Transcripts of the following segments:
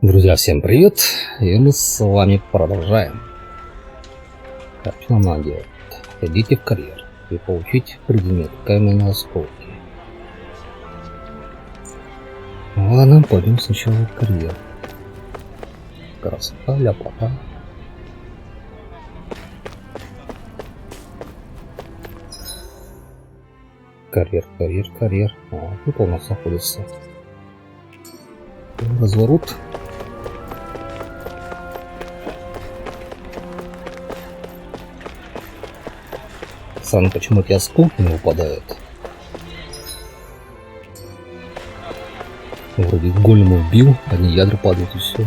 Друзья, всем привет! И мы с вами продолжаем. Так, что нам надо делать? Идите в карьер и получить предмет каменные осколки. Ладно, пойдем сначала в карьер. Красота, ляпота. Карьер. А, тут у нас находится разворот. Странно, почему эти осколки не выпадают. Вроде голема убил, одни ядра падают и все.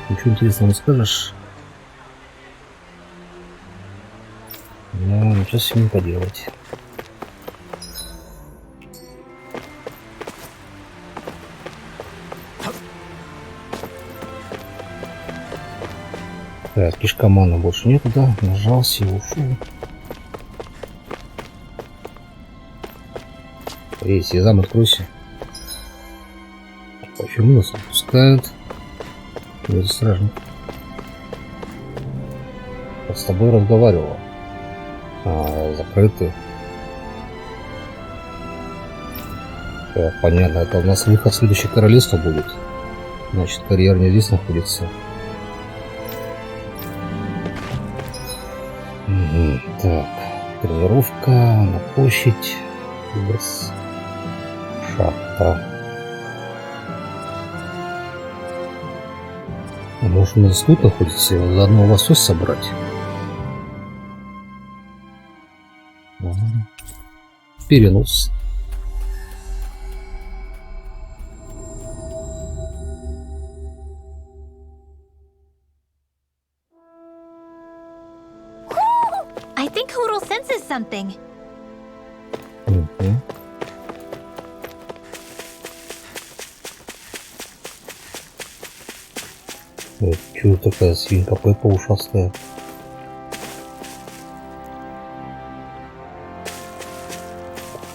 Ничего интересного не скажешь. Но ничего с ним не поделать. Так, кишка мана больше нет, да? Нажался и ушел. Эй, сезам, откройся. Почему нас отпускают? Это страшно. Я с тобой разговаривал. Закрыты. Так, понятно, это у нас выход в следующее королевство будет. Значит, карьер не здесь находится. Угу. Так, тренировка на площадь. Без шахта. Может, у нас тут находится, и заодно лосось собрать. Ладно. Перенос. I think Hoodle senses something. Чё такая свинка Пеппа ушастая?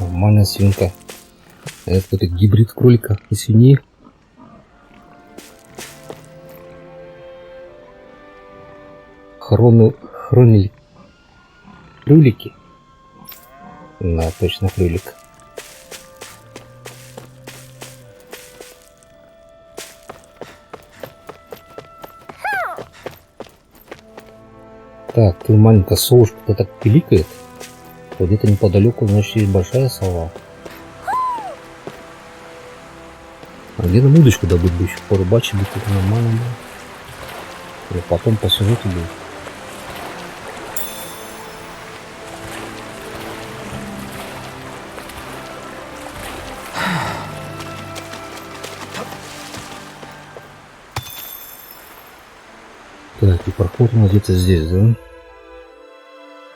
Нормальная свинка. Это какой-то гибрид кролика и свиньи. Хронили. Кролики. Да, точно кролик. Так, ты маленькая совушка, кто так пиликает. Вот где-то неподалеку, значит, есть большая сова. А где нам удочку добыть бы еще? Порыбачить бы тут нормально было. И потом по сюжету будет. Так, и проход у нас где-то здесь, да?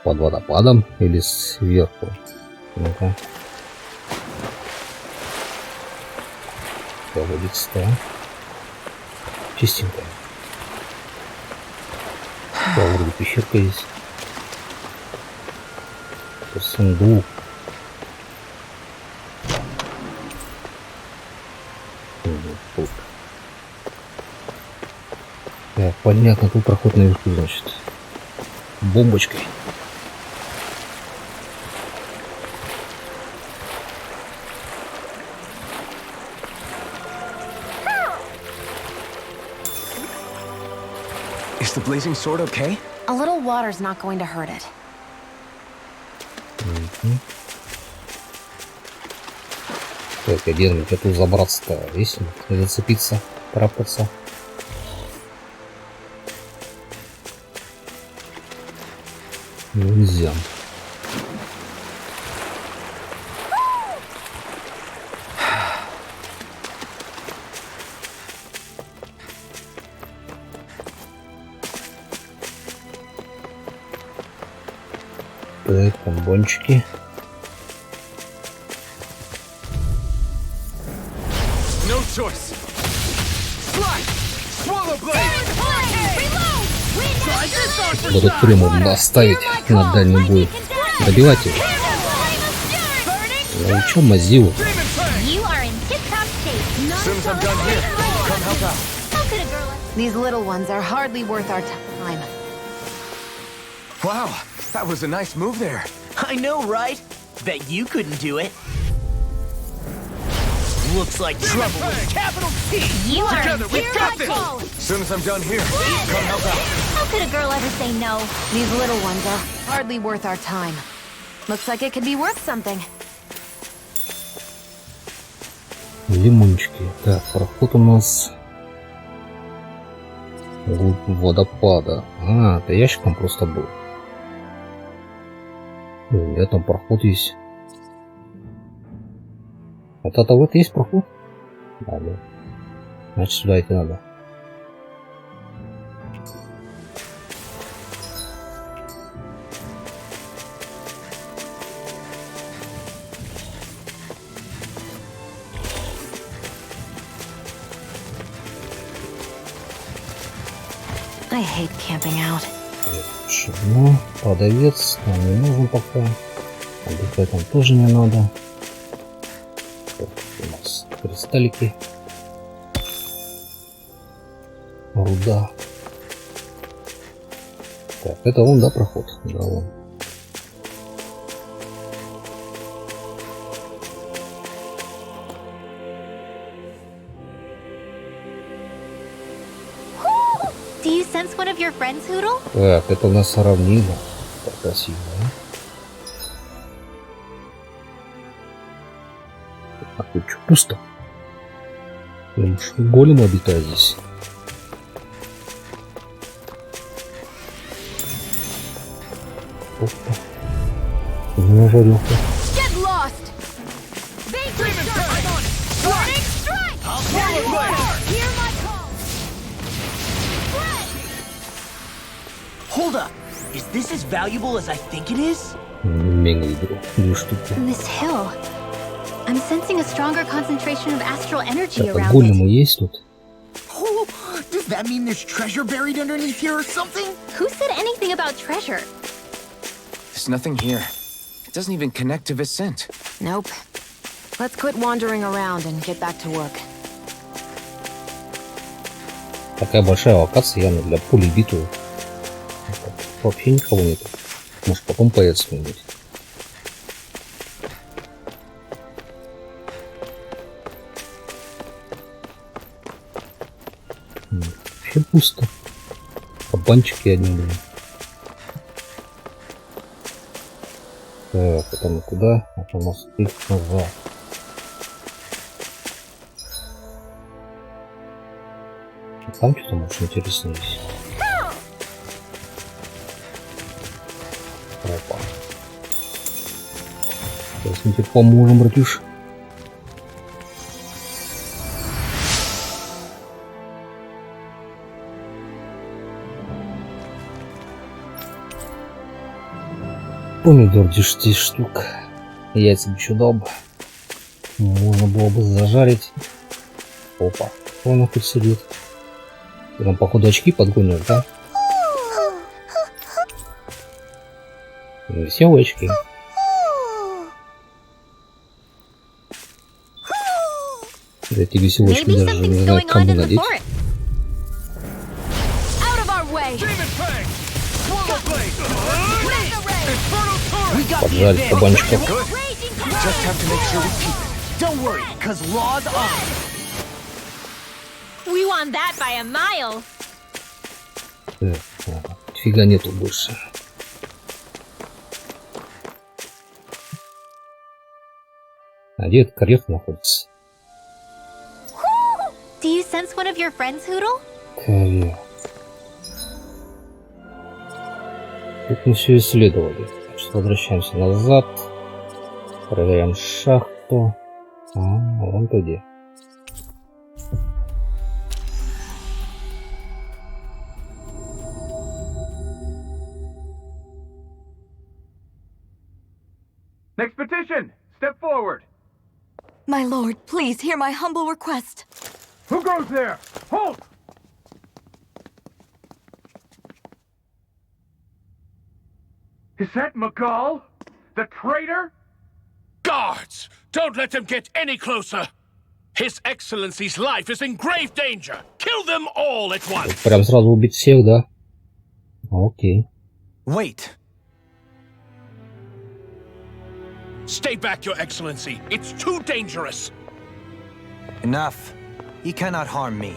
Под водопадом или сверху? Ну-ка. Проводится, да? Чистенькая. Да, вроде пещерка есть. Это сундук. Тут. Так, понятно, тут проход наверху, значит. Бомбочкой. Is the blazing sword okay? A little water's not going to hurt it. Так, я где тут забраться-то? Есть? Не зацепиться, трапаться. Нельзя. Так, бомбончики. No choice. Slide. Swallow blade. Вот эту прямо оставить на дальний бой. Добивать его. Ну чё, мазил? You are in tip-top shape. As soon as I'm done here, come help out. How could it These little ones are hardly worth our time. Wow, that was a nice move there. I know, right? Bet you couldn't do it. Looks like trouble with capital T. You are Together, we've here got I this. go. As soon as I'm done here, come help out. How could a girl ever say no? These little ones are hardly worth our time. Looks like it could be worth something. Лимончики. Так, проход у нас вглубь водопада. А, это ящиком просто был. Где там проход есть? Это вот есть проход? Да, да. Значит, сюда идти надо. I hate camping out. Ну, продавец нам не нужен пока. Отдыхать нам тоже не надо. Так, у нас кристаллики. Руда. Так, это он, да, проход? Да, он. Do you sense one of your friends, Hoodle? Так, это у нас равнина. Так красиво, да? А тут что, пусто? Голем обитает здесь. Опа. Ну, жарюха. Get lost! Warning strike! Hear my call! Hold up. Is this as valuable as I think it is? Мега ядро. 2 штуки. This hill. I'm sensing a stronger concentration of astral energy Так, а around големы it. есть тут? Oh, does that mean there's treasure buried underneath here or something? Who said anything about treasure? There's nothing here. It doesn't even connect to Vicent. Nope. Let's quit wandering around and get back to work. Такая большая локация явно для пули битвы. Вообще никого нет. Может потом появится кто-нибудь. Вообще пусто. Кабанчики одни были. Так, это мы куда? Это у нас их назад. Там что-то может интересно есть. Опа. Сейчас мы тебе поможем, братюш. Помидор 10 штук. Яйца бы еще дал бы. Можно было бы зажарить. Опа. Кто у нас тут сидит? Там, походу, очки подгонят, да? Все очки. Эти веселочки Maybe даже не something's знаю, going on кому in the надеть. forest. Out of our way! We got the Поджарить advantage. кабанчиков. Good. Just have to make sure we keep it. Don't worry, cause law's on. We won that by a mile. Так, ага, фига нету больше. А где этот карьер находится? Do you sense one of your friends, Hoodle? Карьер. Тут мы все исследовали. Значит, возвращаемся назад. Проверяем шахту. А, вон ты где. Next petition! Step forward! My lord, please hear my humble request. Who goes there? Halt! Is that McCall? The traitor? Guards! Don't let them get any closer! His Excellency's life is in grave danger. Kill them all at once. Прям сразу убить всех, да? Окей. Wait. Stay back, Your Excellency. It's too dangerous. Enough. He cannot harm me.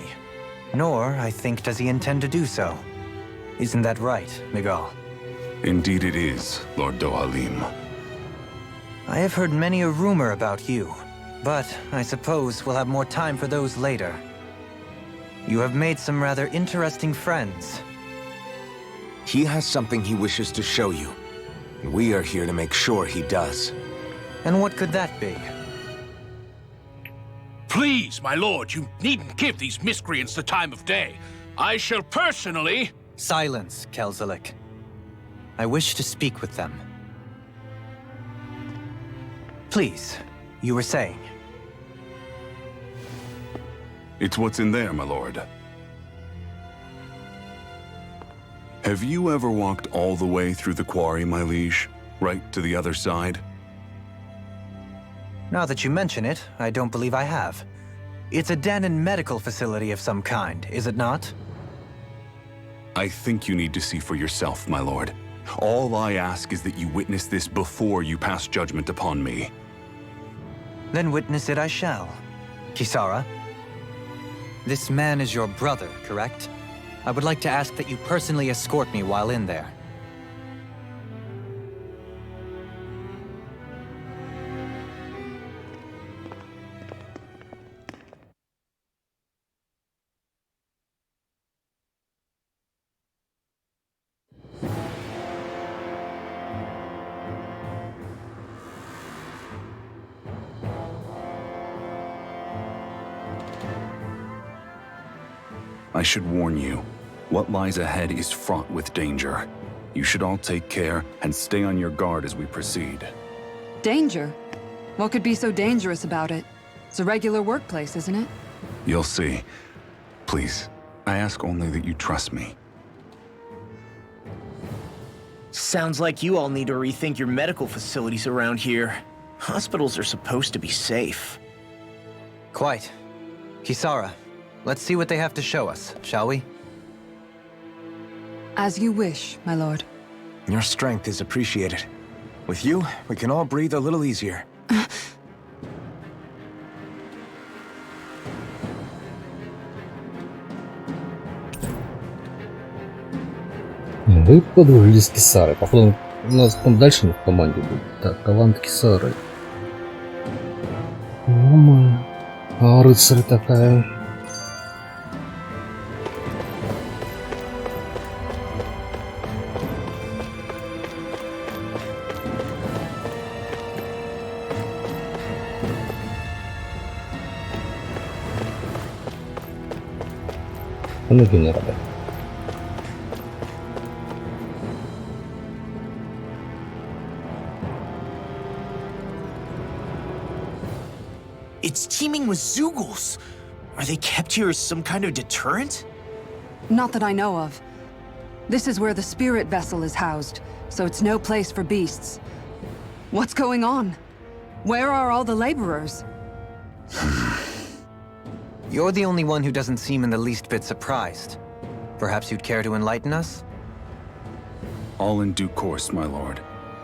Nor, I think, does he intend to do so. Isn't that right, Miguel? Indeed it is, Lord Dohalim. I have heard many a rumor about you, but I suppose we'll have more time for those later. You have made some rather interesting friends. He has something he wishes to show you. We are here to make sure he does. And what could that be? Please, my lord, you needn't give these miscreants the time of day. I shall personally... Silence, Kelzelik. I wish to speak with them. Please, you were saying. It's what's in there, my lord. Have you ever walked all the way through the quarry, my liege? Right to the other side? Now that you mention it, I don't believe I have. It's a Danen medical facility of some kind, is it not? I think you need to see for yourself, my lord. All I ask is that you witness this before you pass judgment upon me. Then witness it I shall. Kisara, this man is your brother, correct? I would like to ask that you personally escort me while in there. I should warn you, what lies ahead is fraught with danger. You should all take care and stay on your guard as we proceed. Danger? What could be so dangerous about it? It's a regular workplace, isn't it? You'll see. Please, I ask only that you trust me. Sounds like you all need to rethink your medical facilities around here. Hospitals are supposed to be safe. Quite. Kisara, let's see what they have to show us, shall we? As you wish, my lord. Your strength is appreciated. With you, we can all breathe a little easier. Вы подружились с Кисарой. Походу, у нас там дальше в команде будет. Так, талант Кисары. Ну, а рыцарь такая. Ноги не работают. It's teeming with Zeugles. Are they kept here as some kind of deterrent? Not that I know of. This is where the spirit vessel is housed, so it's no place for beasts. What's going on? Where are all the laborers? You're the only one who doesn't seem in the least bit surprised. Perhaps you'd care to enlighten us? All in due course, my lord.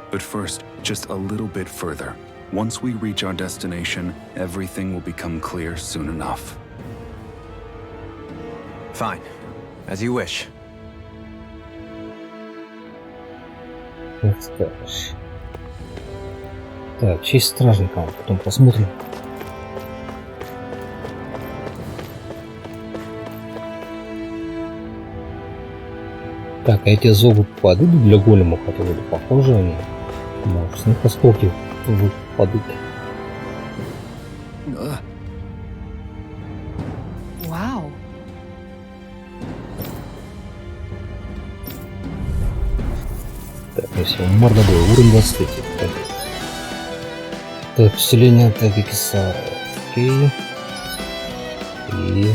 But first, just a little bit further. Once we reach our destination, everything will become clear soon enough. Fine. As you wish. Как скажешь. Так, честь стражника, потом посмотрим. Так, а эти зубы подойдут для голема, которые похожи они? Может, с них осколки выпадут. Wow. Так, если мордобой, уровень 23. Так, так усиление атаки Кисары. Окей. И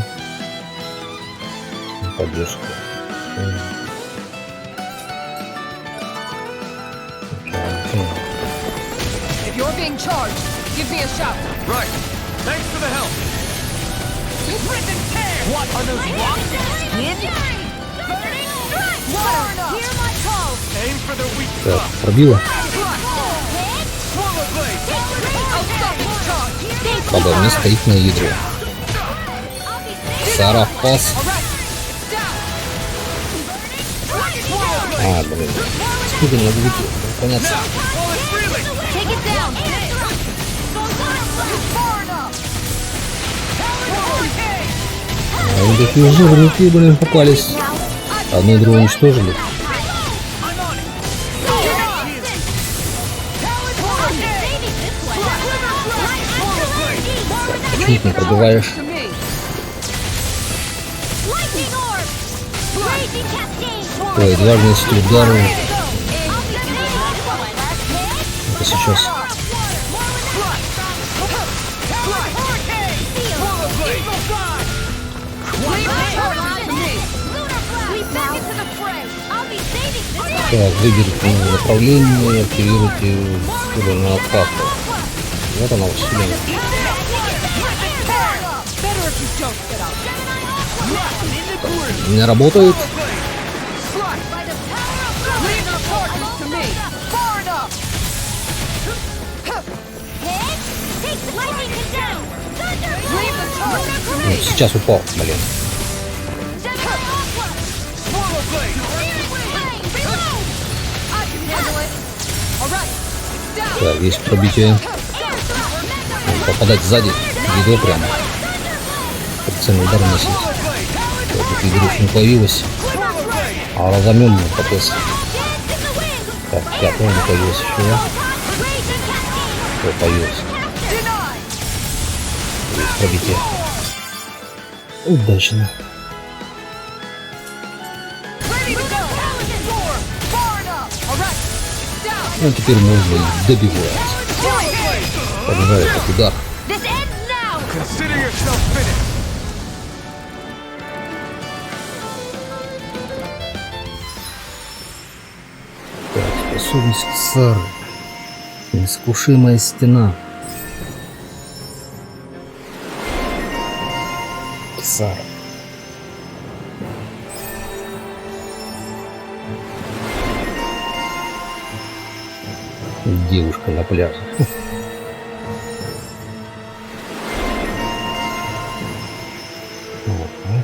поддержка. If you're being charged, give me a shout. Right. Thanks for the help. Так, пробила. Правда, у меня стоит на ядре. Сара, пас. А, блин. Сколько не могу поняться. А они такие жирники, блин, попались. Одно и другое уничтожили. Чуть не пробиваешь. Ой, дважды нанесли удары. Это сейчас. Так, выберите новое направление, активируйте на атаку. Вот она усиление. Не работает. Ну, сейчас упал, блин. Так, есть пробитие. Надо попадать сзади, еду прямо. Ценный удар носить. Так, игры еще не появилась. А разомем мы капец. Так, пятая не появилась еще. Что появилась? Есть пробитие. Удачно. Ну, теперь можно их добивать. Побежали этот удар. Так, способность Сары. Нескушимая стена. Сара. Девушка на пляже.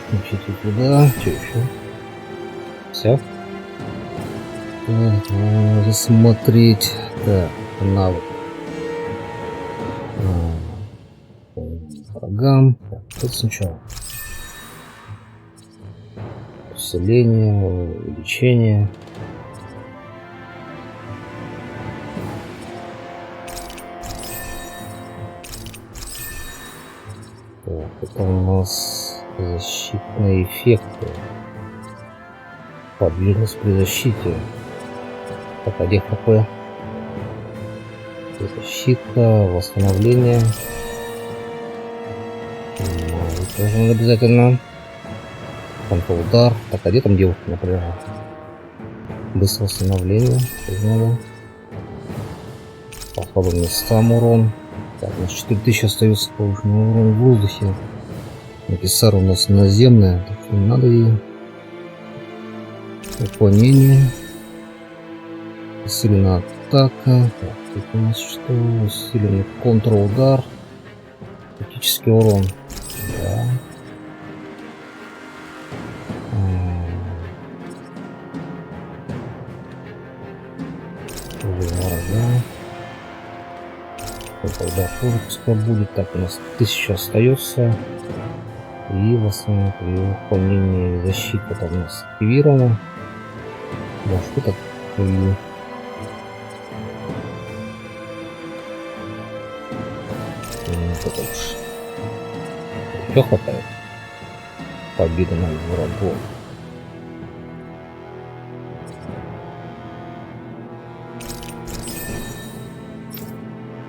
Включите туда. Что еще? Все. Рассмотреть. Так, навык. Врагам. Тут сначала. Усиление, увеличение. Так, это у нас защитные эффекты. Подвижность при защите. Так, а где ХП? Защита, восстановление. Это тоже обязательно. Контр-удар. Так, а где там девушка на пляже? Быстрое восстановление. Надо. По слабым местам урон. Так, у нас 4000 остается повышенный урон в воздухе. Написар у нас наземная, так что не надо ей. Уклонение. Усиленная атака. Так, тут у нас что? Усиленный контр-удар. Критический урон. Да. Тогда тоже пускай будет. Так, у нас 1000 остается. И в основном при выполнении защиты это у нас активировано. Да, что такое? Это уж все хватает. Победа над врагом.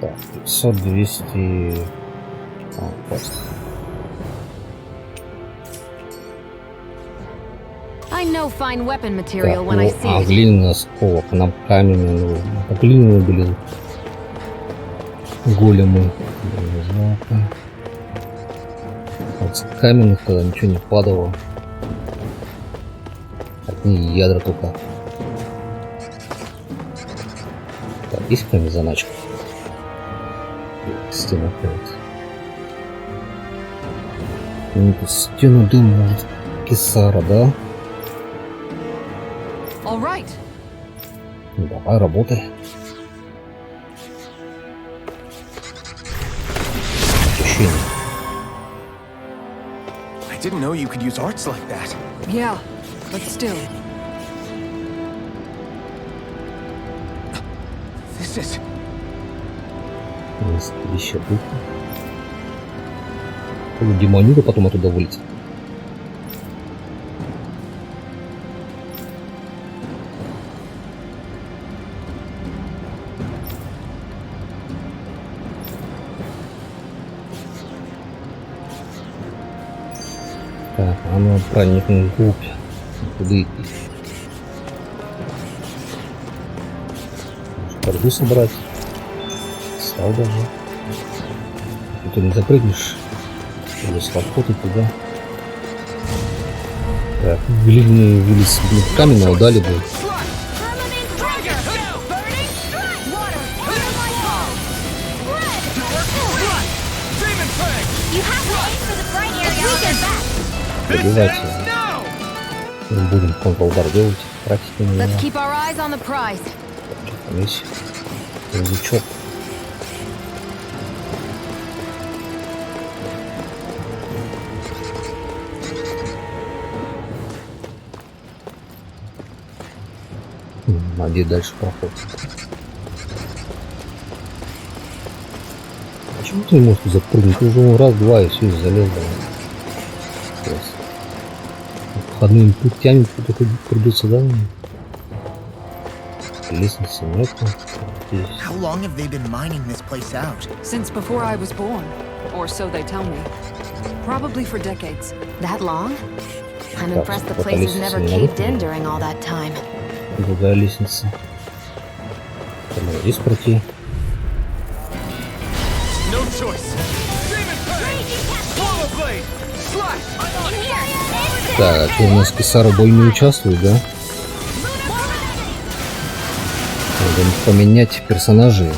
Так, 500, 200. Просто. Так, глиняный осколок, нам каменный, глиняные были големы. Вот с каменных тогда ничего не падало. Одни ядра только. Так, есть какая-нибудь заначка? Стена ходит. Ну, тут стену дым, может, кисара, да? All right. Ну, давай, работай. Ощущение. I didn't know you could use arts like that. Yeah, but still. This is... Еще духа. Демонюга потом оттуда вылетит. Так, а ну проникнуть вглубь. Куда идти? Может, корзу собрать? Стал даже. Тут не запрыгнешь. Или схватить туда. Так, глиняный вылез в камень, удали бы. Добивать его. Мы будем контр-удар делать. Тратить на него. Там есть язычок. А где дальше проход? Почему ты не можешь запрыгнуть? Ты уже раз, два и все, залез. Обходным путями придется, да? Лестницы нету. How long have they been mining this place out? Since before I was born, or so they tell me. Probably for decades. That long? I'm impressed the place has never caved in during all that time. Другая лестница. Там здесь пройти. Так, у нас Кисара бой не участвует, да? Надо поменять персонажей.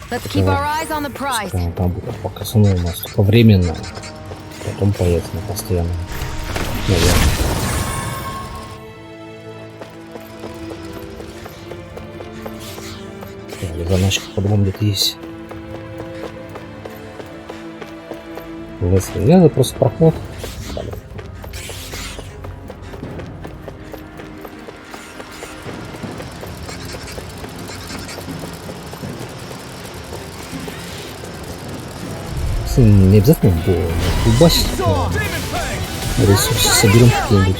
Там будет пока у нас только временно. Потом появится на постоянно. Наверное. Заначка по-другому где-то есть. Если надо, просто проход. Не обязательно было убасить. Ресурсы соберем какие-нибудь.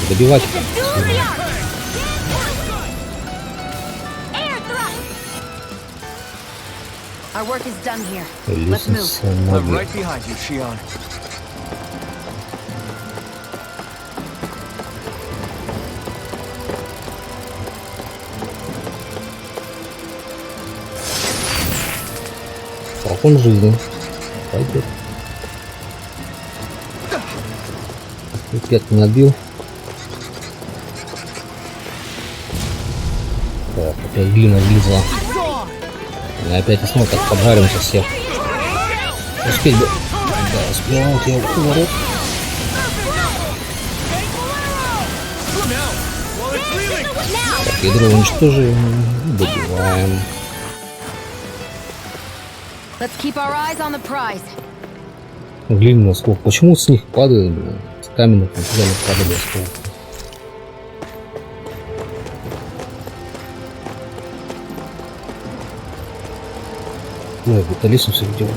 Добивать. Лестница наверх. Закон жизни. Пойдет. Пятку набил. Так, опять глина влезла. И опять снова так поджаримся всех. Успеть бы. Да, успел. Вот я уворот. Так, ядро уничтожим. Добиваем. Глиняный осколок. Почему с них падает? С каменных материалов падали осколки. Ну, это лесом все делает.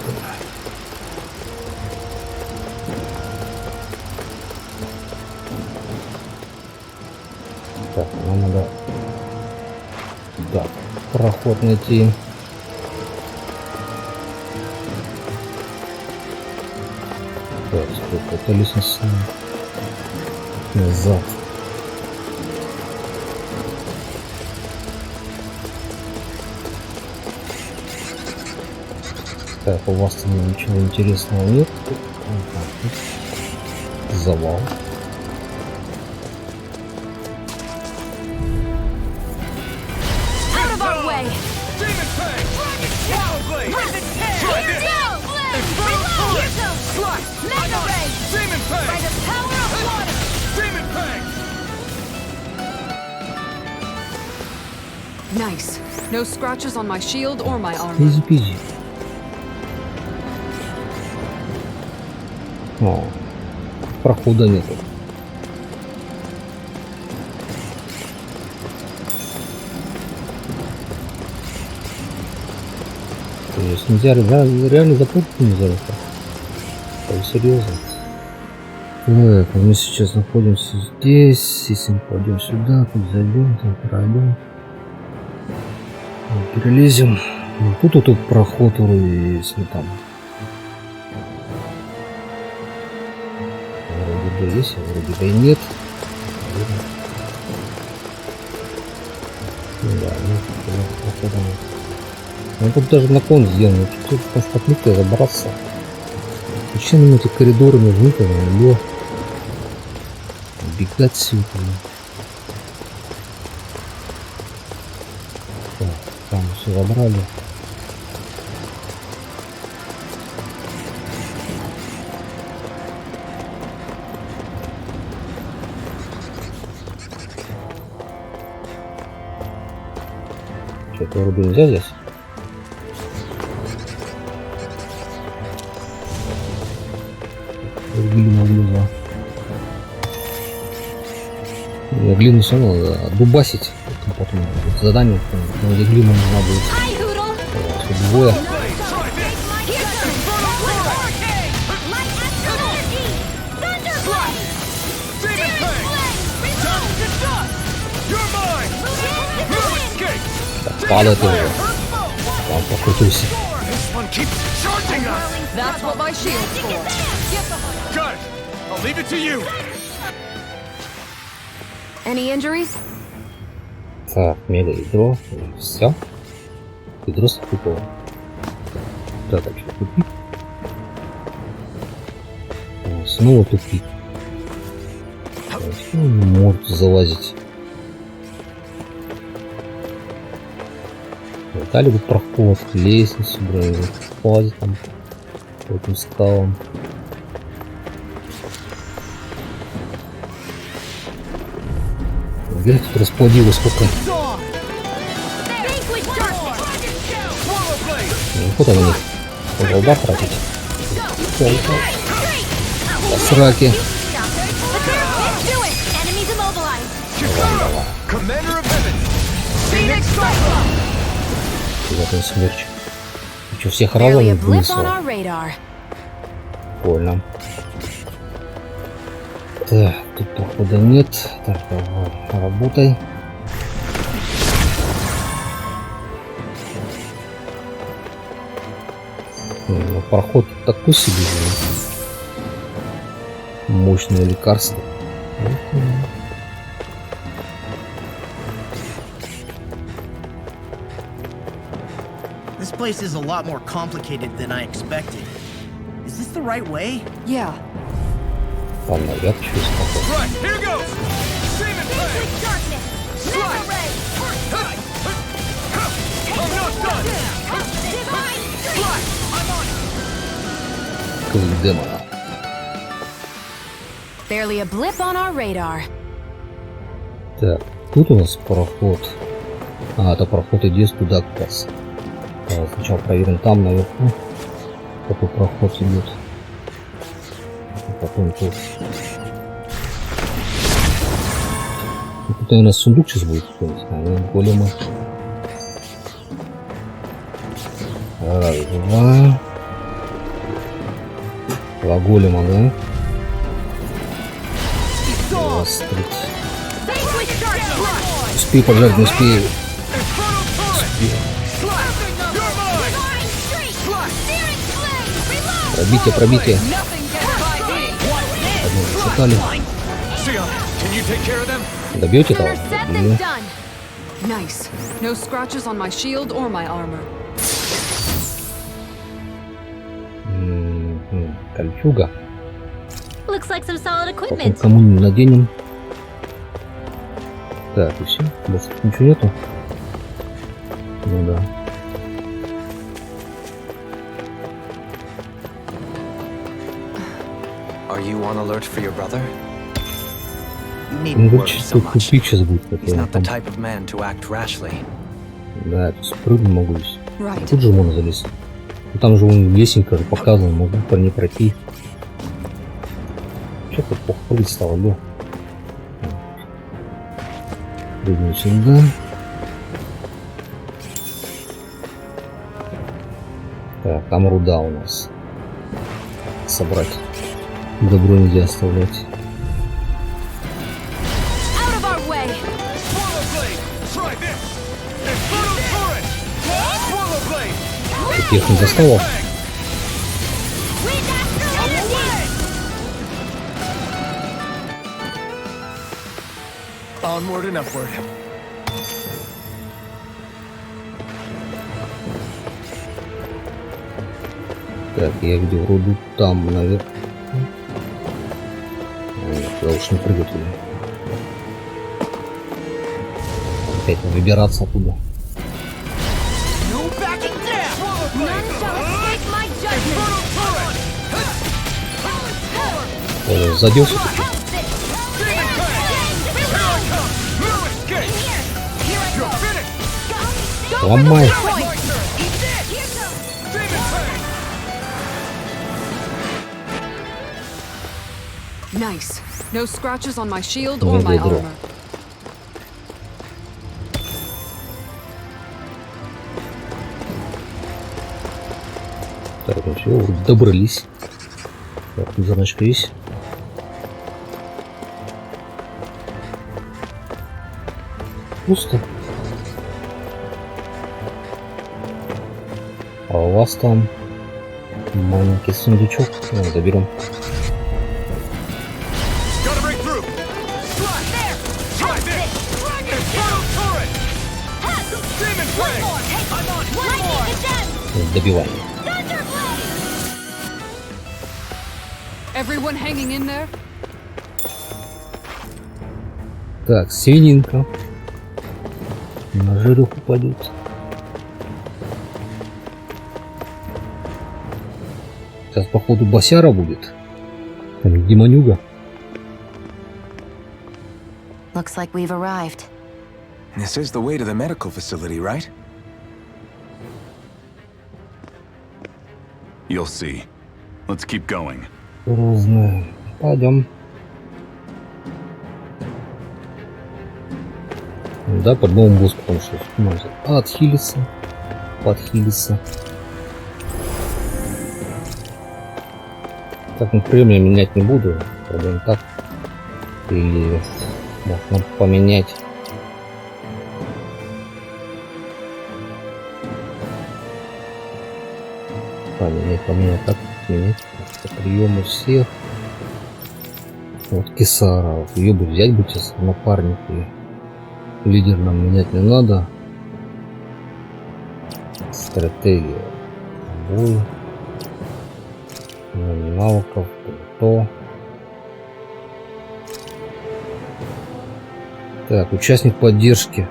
Так, нам надо... Да, проход найти. Так, сколько это лестница назад. Так, у вас там ничего интересного нет. Завал. Nice. No scratches on my shield or my armor. Изи-пизи. О, прохода нету. То есть нельзя реально запутать нельзя. Это серьезно. Так, мы сейчас находимся здесь. Если мы пойдем сюда, тут зайдем, там пройдем. Перелезем. Ну, тут проход вроде, если там. Вроде бы есть, а вроде бы и нет. Да, ну, прохода нет. Ну, тут даже наклон сделан. Тут просто забраться. Зачем нам эти коридоры нужны, когда ее бегать сюда? Так, там все забрали. Что-то вроде нельзя здесь. Глину влезла. Глину все равно надо отдубасить. Потом задание, где глину нужна будет. Двое. Так, падает его. Там покрутился. That's what my shield's for. Good. I'll leave it to you. Any injuries? Так, мега ядро. Все. Ядро тупого. Так, а что, тупик? Снова тупик. Он не может залазить. Дали бы проход, лестницу, полазить там по этим скалам. Где тут расплодилось сколько? Вот она них. Голда тратить. Сраки. Вот он смерч. Что, всех разом вынесло? Прикольно. Так, тут прохода нет. Так, давай, работай. Ну, проход такой себе. Мощное лекарство. This place is a lot more complicated than I expected. Is this the right way? Yeah. Ладно, я чувствую. Right, here goes. Demon play. I'm not done. Как демона. Barely a blip on our radar. Так, тут у нас проход. А, это проход идет туда как раз. Сначала проверим там наверху, какой проход идет. И потом тут. Тут, наверное, сундук сейчас будет какой-нибудь, голема. Раз, два. Два голема, да? Раз, три. Успей поджать, не успею. Пробитие, пробитие. Шатали. Добьете того? Nice. No scratches on my shield or my armor. Кольчуга. Looks like some solid Потом equipment. кому не наденем. Так, и все. Больше тут ничего нету. Ну да. Are you on alert for your brother? You Ну, needn't вот worry чисто so much. тупик сейчас будет, как He's я not the там. type of man to act rashly. Да, тут спрыгнуть могу здесь. Right. Тут же можно залезть. Ну, там же вон лесенка же показано, можно по ней пройти. Че тут плохо прыгать стало, да? Прыгнем сюда. Так, там руда у нас. Собрать. Добро нельзя оставлять. Out of our way. Тех не заставил. Onward and upward. Так, я где руду там, наверх. Я уж не прыгать туда. Опять выбираться оттуда. No backing down. None shall escape my judgment. Задел. Ломай. Nice. No scratches on my shield or my Благодарю. armor. Так, ну все, добрались. Так, тут зернышко есть. Пусто. А у вас там маленький сундучок. Ну, заберем. Добиваем. Everyone hanging in there? Так, свининка. На жирюху пойдет. Сейчас, походу, босяра будет. Там демонюга. Looks like we've arrived. This is the way to the medical facility, right? You'll see. Let's keep going. Розные. Пойдем. Да, по-любому босс, потому что может отхилиться, подхилиться. Так, например, я менять не буду. Пойдем так. Или можно поменять. Поменять так, поменять. Приемы всех. Вот Кисара. Вот ее бы взять бы сейчас напарник. И лидер нам менять не надо. Стратегия. Бой. Навыков. То. Так, участник поддержки.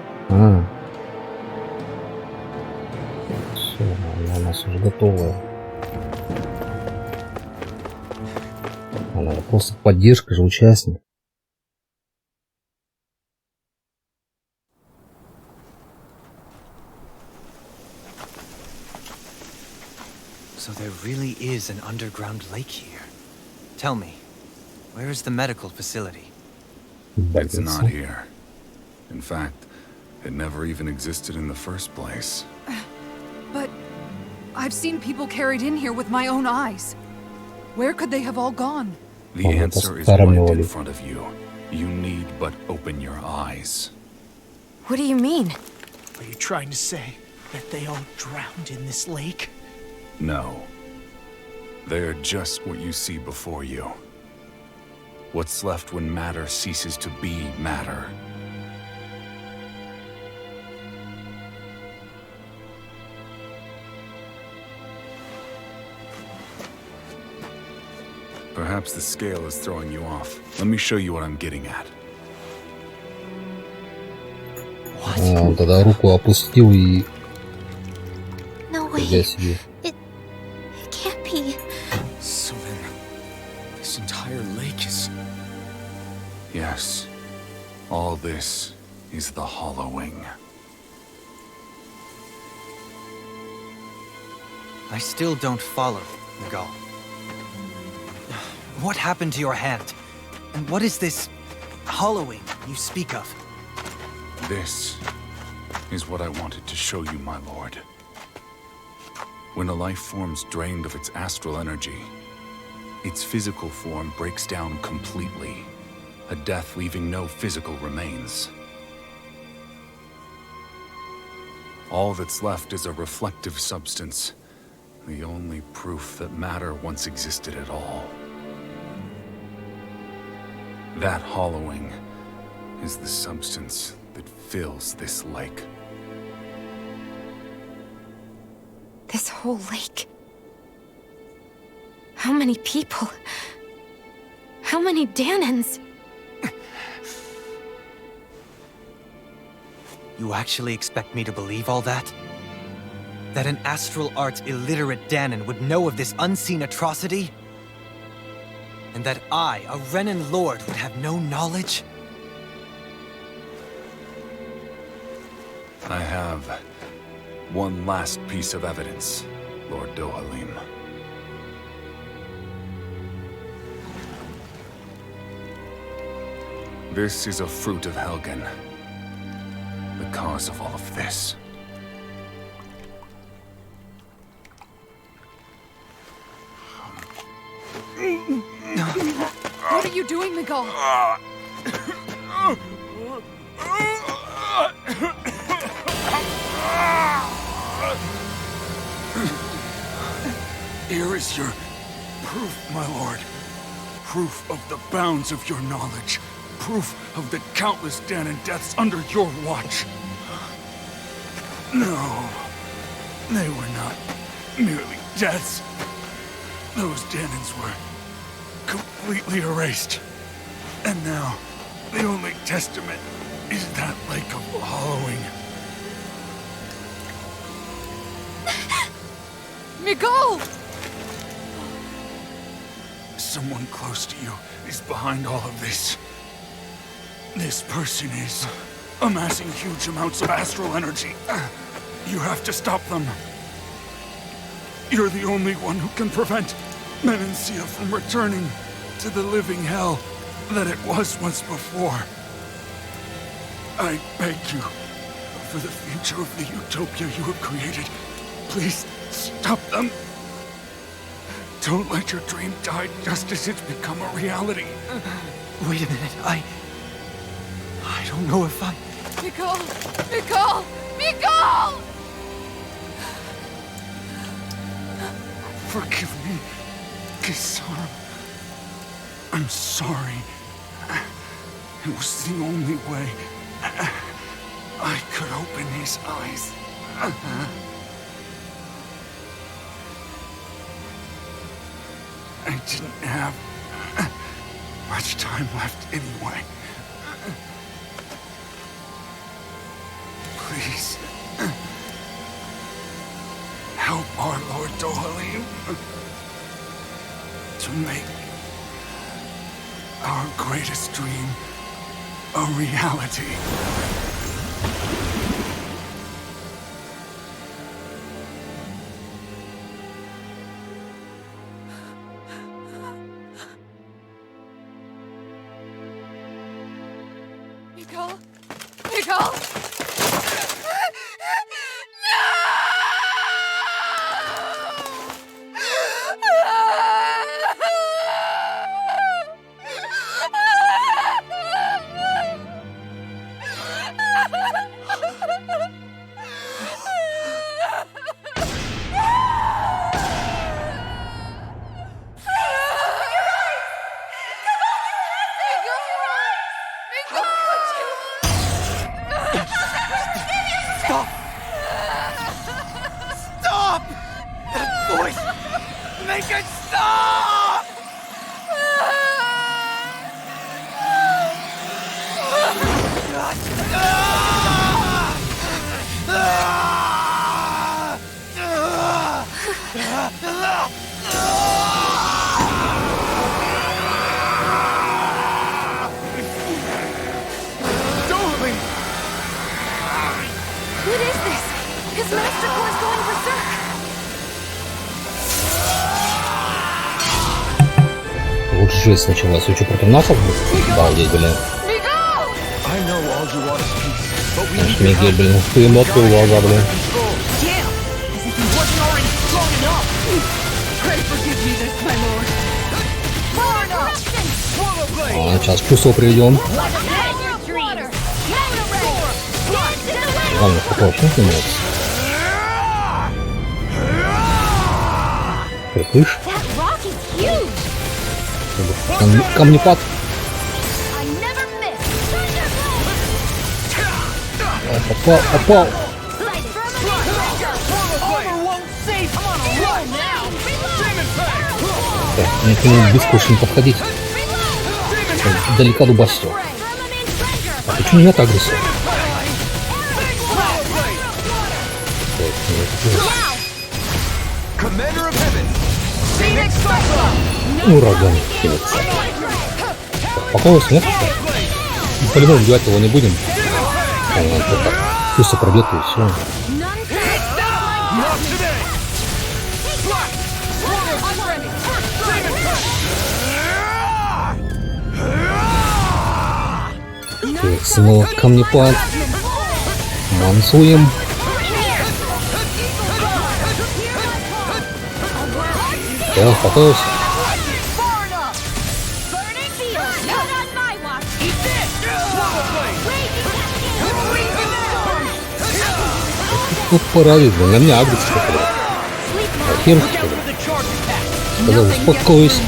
Все, она у нас уже готовая. Она просто поддержка же, участник. So there really is an underground lake here. Tell me, where is the medical facility? It's not here. In fact, it never even existed in the first place. But I've seen people carried in here with my own eyes. Where could they have all gone? The answer is right in front of you. You need but open your eyes. What do you mean? Are you trying to say that they all drowned in this lake? No. They're just what you see before you. What's left when matter ceases to be matter. Perhaps the scale is throwing you off. Let me show you what I'm getting at. Он тогда руку опустил и... No Я way. себе. It can't be. So then, this entire lake is... Yes. All this is the hollowing. I still don't follow, Miguel. What happened to your hand? And what is this hollowing you speak of? This is what I wanted to show you, my lord. When a life form's drained of its astral energy, its physical form breaks down completely, a death leaving no physical remains. All that's left is a reflective substance, the only proof that matter once existed at all. That hollowing is the substance that fills this lake. This whole lake. How many people? How many Danans? You actually expect me to believe all that? That an astral arts illiterate Danan would know of this unseen atrocity? And that I, a Renan lord, would have no knowledge? I have one last piece of evidence, Lord Dohalim. This is a fruit of Helgen, the cause of all of this. What are you doing, Miguel? Here is your proof, my lord. Proof of the bounds of your knowledge. Proof of the countless Danan deaths under your watch. No, they were not merely deaths. Those Danans were completely erased. And now, the only testament is that lake of hollowing. Miguel! Someone close to you is behind all of this. This person is amassing huge amounts of astral energy. You have to stop them. You're the only one who can prevent Menancia from returning to the living hell that it was once before. I beg you, for the future of the utopia you have created, please stop them. Don't let your dream die just as it's become a reality. Wait a minute, I don't know if I... Miguel! Miguel! Miguel! Forgive me, Kisara. I'm sorry. It was the only way I could open his eyes. I didn't have much time left anyway. Please, help our Lord Dohalim to make our greatest dream a reality. Miguel! Miguel! Stop! Stop! That voice! Make it stop! жесть началась. Вы что, против нас? Балдеть, блин. Офигеть, блин. Ты ему открыл глаза, блин. А, сейчас чувство приведем. Ладно, какого не нравится. Слышь? Камнепад. Попал. Мне к нему близко очень подходить. Далеко дубасил. А почему меня так агрессия? Ураган. Пока его снег. По-любому убивать его не будем. Вот так. Пусть пройдет и все. Так, снова камнепад. Мансуем. Я успокоился. Тут параллель, на меня агрится что-то. А хер что ли? Сказал, успокойся.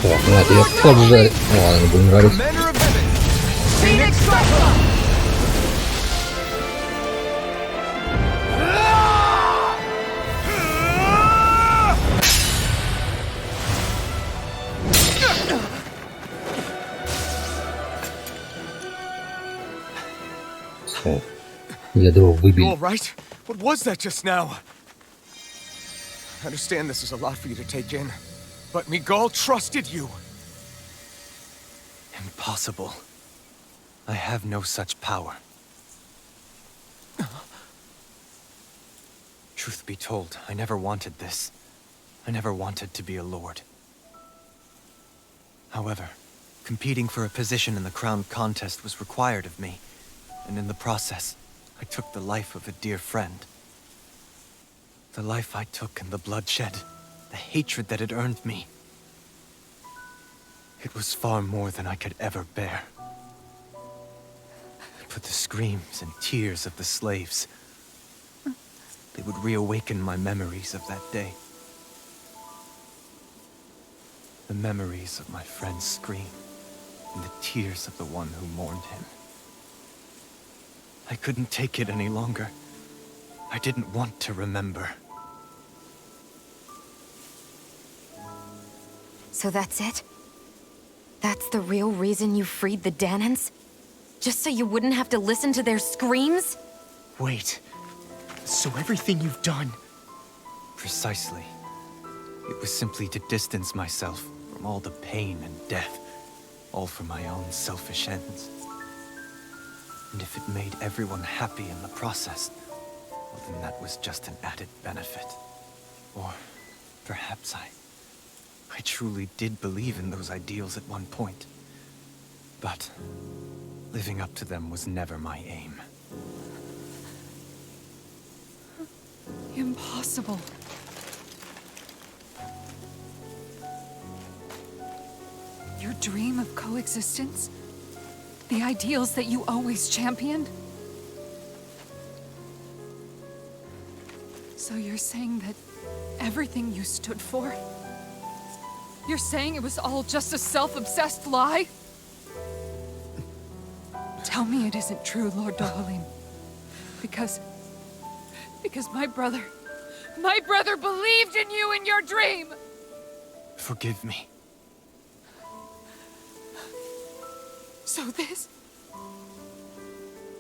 Так, надо я поджарить. Ладно, будем жарить. Все. Ядро выбили. All right? What was that just now? I understand this is a lot for you to take in, but Miguel trusted you. Impossible. I have no such power. Truth be told, I never wanted this. I never wanted to be a lord. However, competing for a position in the crown contest was required of me, and in the process, I took the life of a dear friend. The life I took and the bloodshed, the hatred that it earned me. It was far more than I could ever bear. But the screams and tears of the slaves, they would reawaken my memories of that day. The memories of my friend's scream and the tears of the one who mourned him. I couldn't take it any longer. I didn't want to remember. So that's it? That's the real reason you freed the Danans? Just so you wouldn't have to listen to their screams? Wait. So everything you've done... Precisely. It was simply to distance myself from all the pain and death, all for my own selfish ends. And if it made everyone happy in the process, well then that was just an added benefit. Or perhaps I truly did believe in those ideals at one point. But living up to them was never my aim. Impossible. Your dream of coexistence? The ideals that you always championed? So you're saying that everything you stood for? You're saying it was all just a self-obsessed lie? Tell me it isn't true, Lord Dohalim. Because my brother believed in you in your dream! Forgive me. So this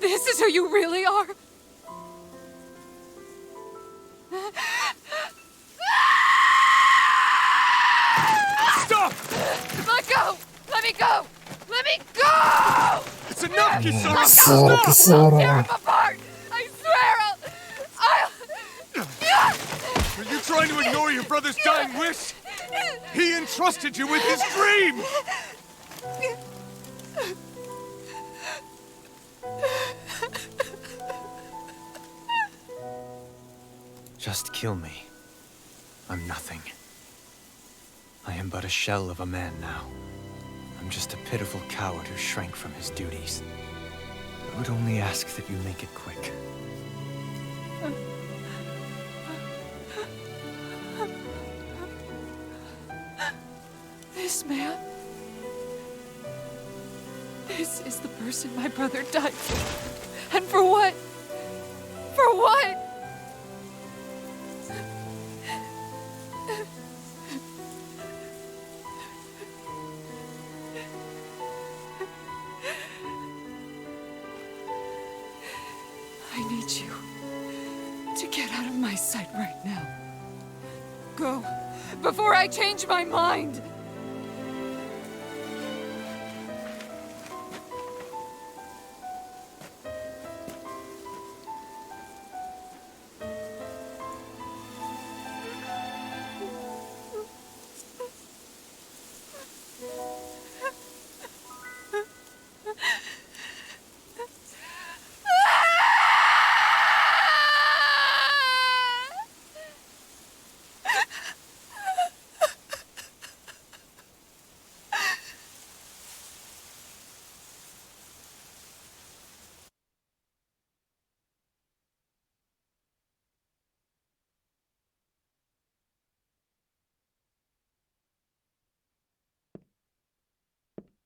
is who you really are? Stop! Let go! Let me go! Let me go! It's enough, Kisara! Кисара, Tear Кисара. him apart! I swear I'll... Are you trying to ignore your brother's dying wish? He entrusted you with his dream! Just kill me. I'm nothing. I am but a shell of a man now. I'm just a pitiful coward who shrank from his duties. I would only ask that you make it quick. This man... This is the person my brother died for. And for what? For what? I need you to get out of my sight right now. Go, before I change my mind!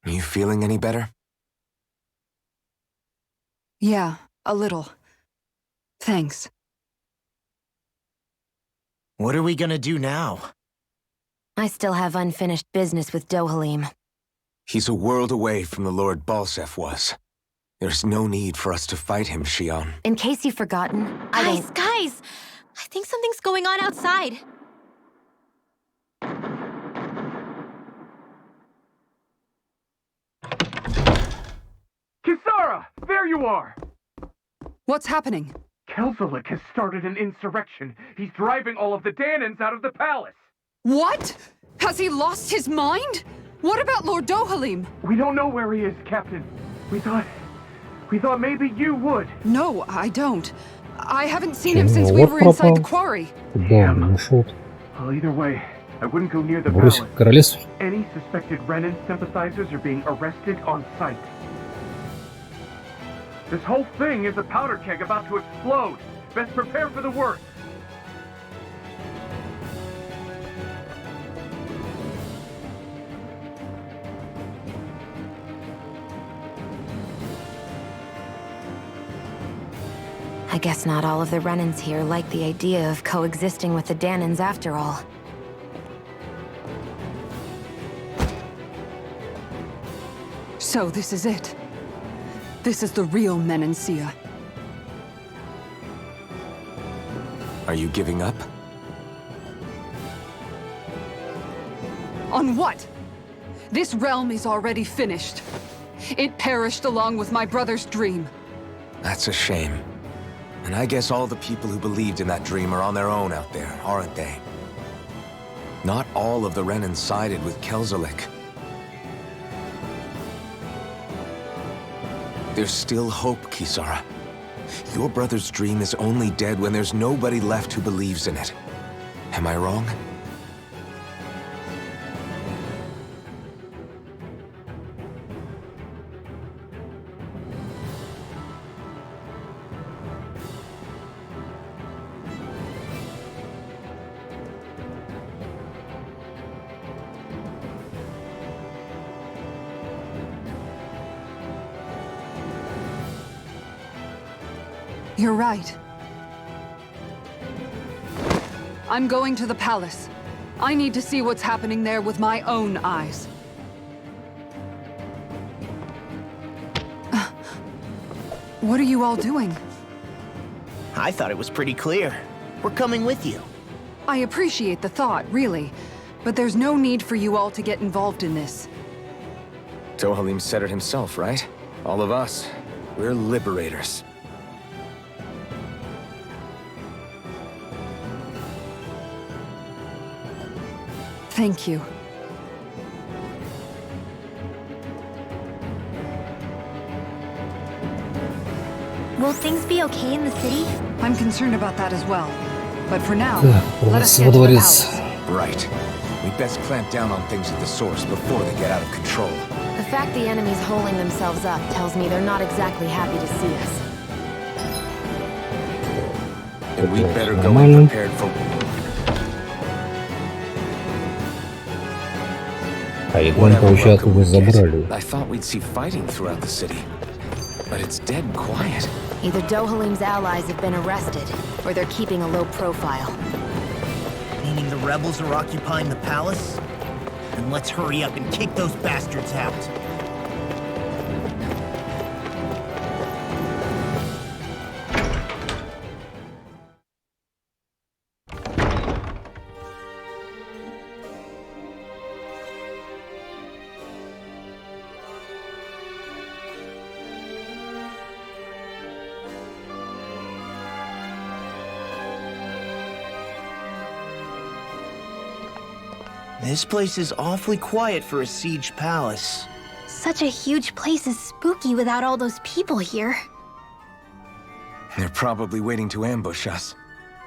Are you feeling any better? Yeah, a little. Thanks. What are we gonna do now? I still have unfinished business with Dohalim. He's a world away from the Lord Balsef was. There's no need for us to fight him, Shion. In case you've forgotten, Guys! I think something's going on outside. Kisara! There you are! What's happening? Kelzelik has started an insurrection. He's driving all of the Danans out of the palace. What? Has he lost his mind? What about Lord Dohalim? We don't know where he is, Captain. We thought maybe you would. No, I don't. I haven't seen him since we were inside the quarry. Да, он ушел. Well, either way, I wouldn't go near the Бросил palace. королевство. Any suspected Renan sympathizers are being arrested on sight. This whole thing is a powder keg about to explode. Best prepare for the worst. I guess not all of the Renans here like the idea of coexisting with the Danans after all. So this is it. This is the real Menancia. Are you giving up? On what? This realm is already finished. It perished along with my brother's dream. That's a shame. And I guess all the people who believed in that dream are on their own out there, aren't they? Not all of the Renan sided with Kelzelik. There's still hope, Kisara. Your brother's dream is only dead when there's nobody left who believes in it. Am I wrong? You're right. I'm going to the palace. I need to see what's happening there with my own eyes. What are you all doing? I thought it was pretty clear. We're coming with you. I appreciate the thought, really, but there's no need for you all to get involved in this. Dohalim said it himself, right? All of us, we're liberators. Thank you. Will things be okay in the city? I'm concerned about that as well. But for now, Так, let us во get to the дворец. palace. Right. We best clamp down on things at the source before they get out of control. The fact the enemy's holding themselves up tells me they're not exactly happy to see us. And we better go in prepared for... А Егон, получается, вы забрали. I thought we'd see fighting throughout the city. But it's dead quiet. Either Dohalim's allies have been arrested, or they're keeping a low profile. Meaning the rebels are occupying the palace? Then let's hurry up and kick those bastards out. This place is awfully quiet for a siege palace. Such a huge place is spooky without all those people here. They're probably waiting to ambush us.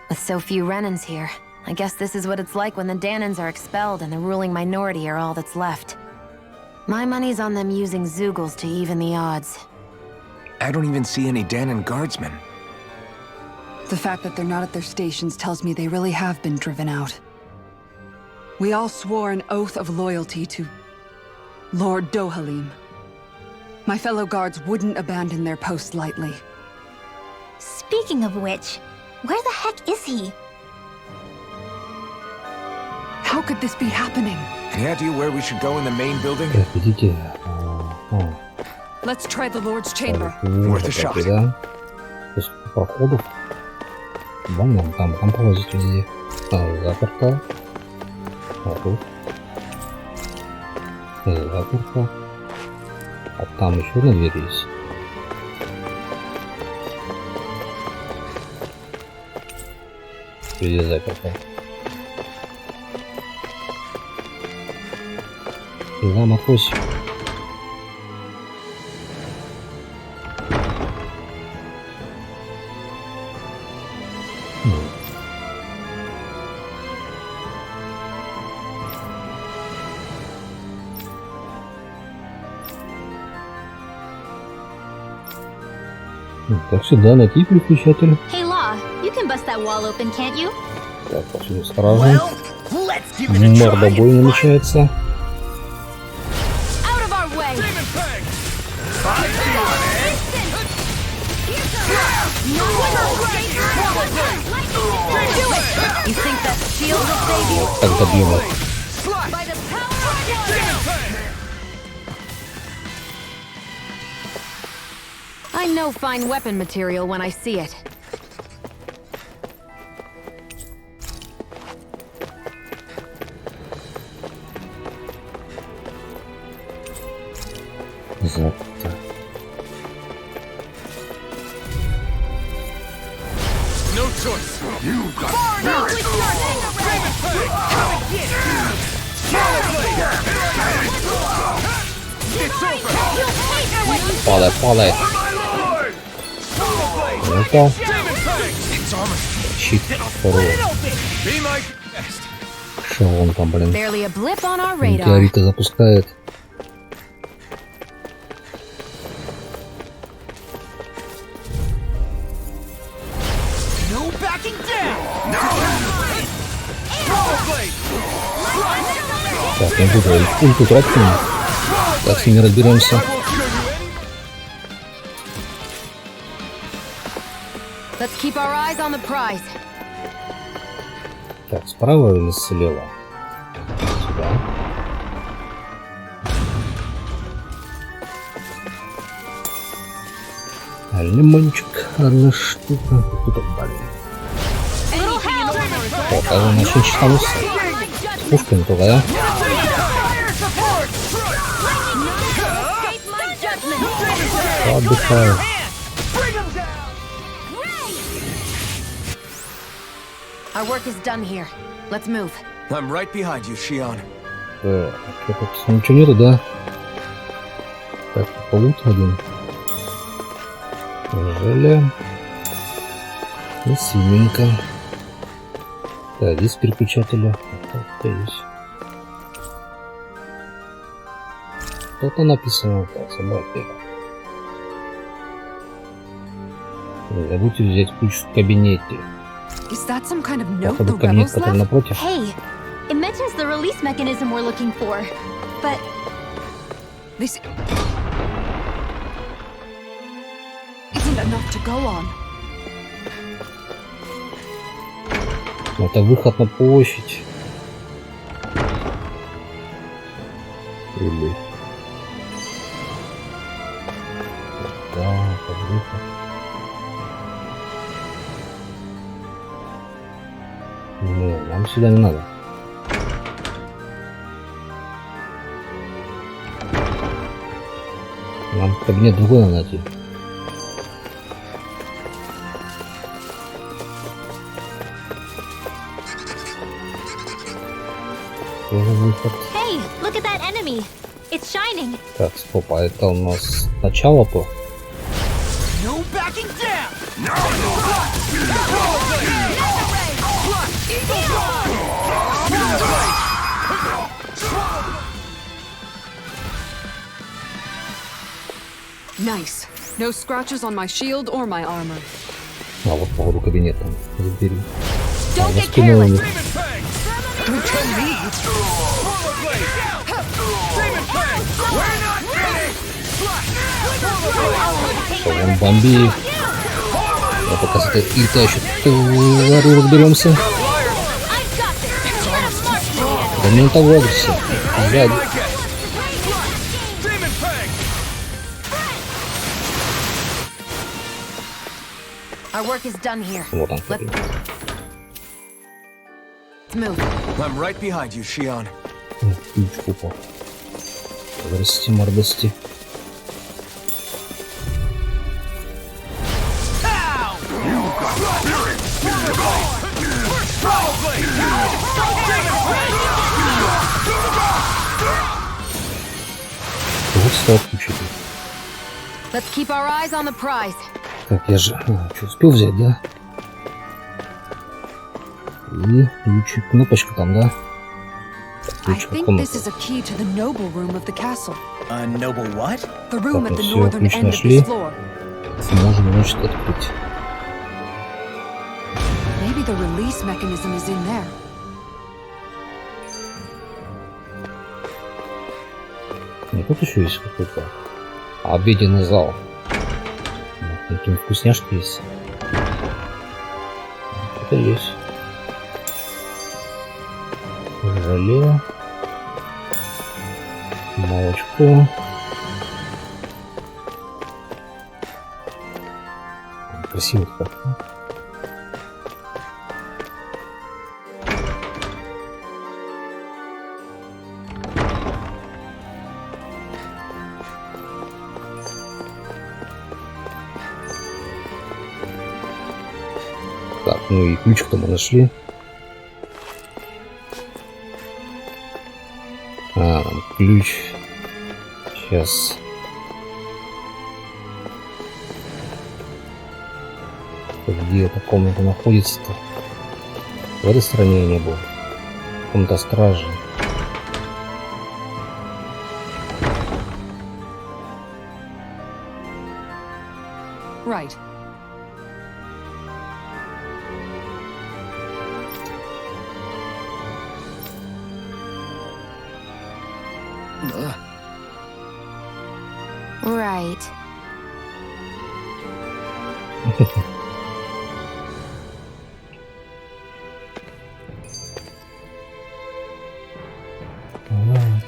With so few Renans here, I guess this is what it's like when the Danans are expelled and the ruling minority are all that's left. My money's on them using Zeugles to even the odds. I don't even see any Danan guardsmen. The fact that they're not at their stations tells me they really have been driven out. We all swore an oath of loyalty to Lord Dohalim. My fellow guards wouldn't abandon their post lightly. Speaking of which, where the heck is he? How could this be happening? Any idea where we should go in the main building? Видите? Let's try the Lord's chamber. Worth a shot. Да. То есть проходов. Вон там полазить везде. Заперто. А тут. Заперто. А там еще одна дверь есть. Везде заперто. И там откройся. Так, сюда найти переключатель. Hey Law, you can bust that wall open, can't you? Так, пошли сразу. Мордобой намечается. Out of our way! You think that shield will save you? Так, добьем их. By the power of I know fine weapon material when I see it. Заперто. No choice. You got Падай, падай. Ну-ка. Щит. Второй. Что он там, блин? Barely a blip on our radar. Метеориты запускает. Так, не буду ульту тратить. Так, с ними разберемся. Let's keep our eyes on the prize. Так, справа или слева? Сюда. Лимончик, одна штука. Тут блин. О, как он очень читался. Пушка не только, да? Отдыхаю. Our work is done here. Let's move. I'm right behind you, Shion. Так, тут ничего нету, да? Так, полут один. Желе. И синенько. Так, здесь переключатели. Так, есть. Что-то написано. Так, собаки. Не забудьте взять ключ в кабинете. Is that some kind of note Походу, the кабинет, rebels который left? напротив. Hey, it mentions the release mechanism we're looking for. But This isn't enough to go on. Это выход на площадь. Или... Да, это выход. Ну, нам сюда не надо. Нам кабинет другой надо найти. Тоже выход. hey, look at that enemy. It's shining. Так, стоп, а это у нас начало-то? No backing down! Nice. No scratches on my shield or my armor. А вот по ходу кабинета забери. Don't get Скинула careless. мне. Он бомби. Я пока с этой летающей тварью разберемся. Да не на того адреса. Сзади. Our work is done here. Вот он. Let's move. I'm right behind you, Shion. Ключ упал. Здрасте, мордости. Вот стал ключик. Let's keep our eyes on the prize. Так, я же что, успел взять, да? И ключик, кнопочка там, да? I think this is a key to the noble room of the castle. A noble what? The room Так, at the всё, northern ключ end of нашли. this floor. Сможем, значит, открыть. Maybe the release mechanism is in there. Ну, тут еще есть какой-то обеденный зал. Какие вкусняшки есть. Это есть. Желе. Молочко. Красиво как. Так, ну и ключик-то мы нашли. Ключ. Сейчас. Где эта комната находится-то? В этой стороне я не был. Комната стражи. Right. Right.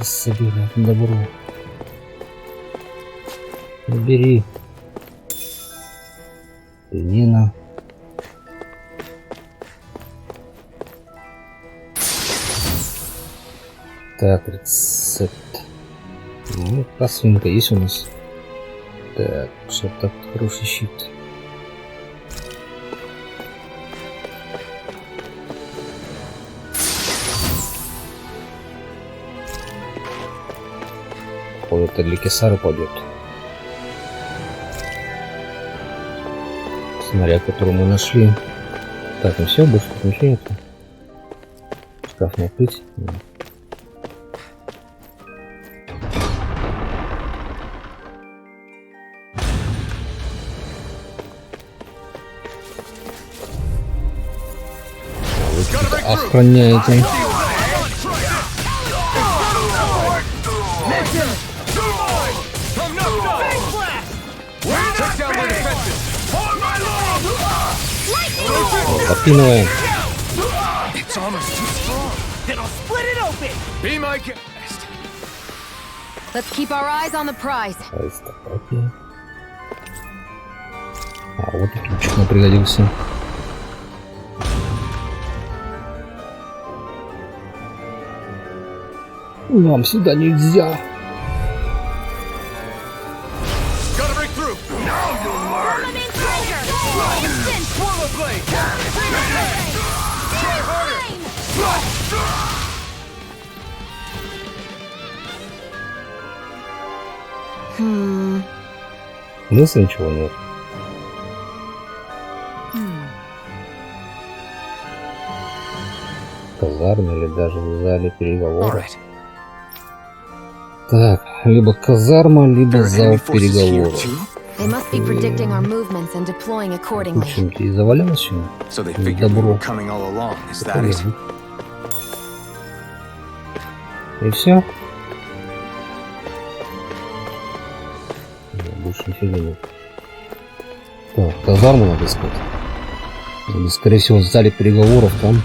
Собирай добро. Бери. Нина. Так, рецепт. Ну, красивенько есть у нас. Так, что так хороший щит. Походу, это для Кесары пойдет. Снаряд, который мы нашли. Так, ну все, больше тут ничего нет. Шкаф не открыть. Охраняете. Подпинываем. Let's keep our eyes on the prize. А вот и ключик нам пригодился. Нам сюда нельзя. Здесь ничего нет. Казарме или даже в зале переговоров. Так, либо казарма, либо зал переговоров. В общем-то, и завалилось все. Добро. И все. Больше нифига нет. Так, казарму надо искать. Или, скорее всего, в зале переговоров там.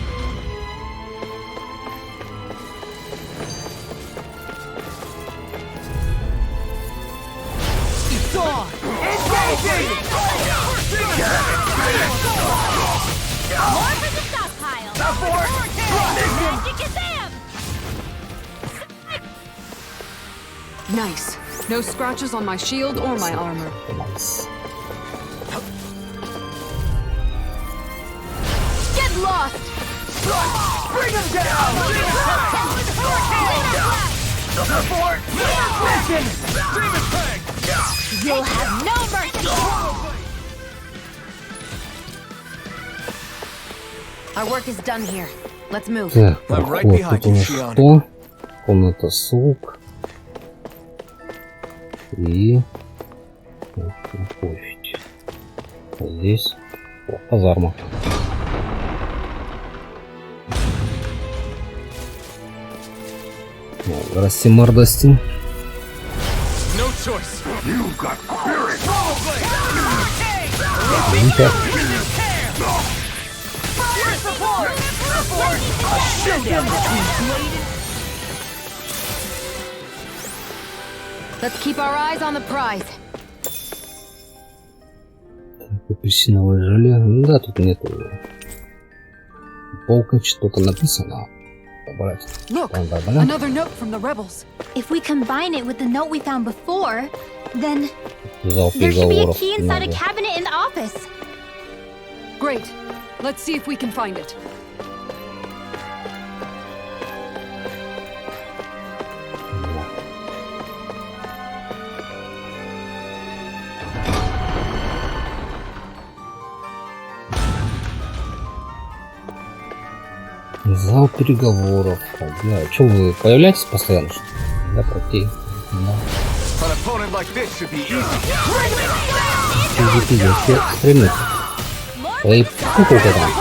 Nice. No scratches on my shield or my armor. Nice. Get lost! Bring him down! You'll have no mercy! Our work is done here. Let's move. Так, проход. Тут у нас что? Комната слуг. И площадь. Здесь казарма. Здрасте, мордости. Let's keep our eyes on the prize. Апельсиновое желе. Ну да, тут нет. Полка что-то написано. Look, another note from the rebels. If we combine it with the note we found before, then there should be a key inside a cabinet in the office. Great. Let's see if we can find it. Зал переговоров. Да, что вы появляетесь постоянно? Что? Да, протей. Да. Стрельнуть. Эй, куколка там.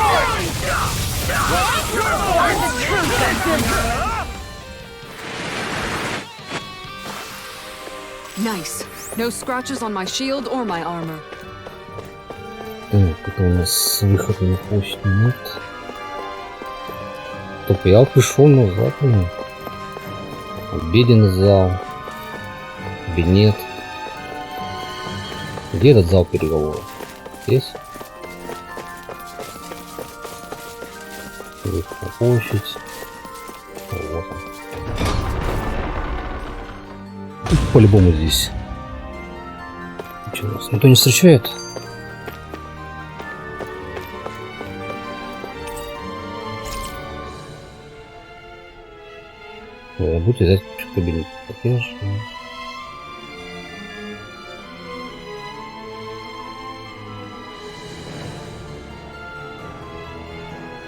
Nice. No scratches on my shield or my armor. Так, это у нас выход на площадь нет. Только я пришел назад. Обеденный зал. Кабинет. Где этот зал переговоров? Здесь? Выход на площадь. Вот он. По-любому здесь. Что, нас никто не встречает? Будете взять кабинет. Так я же...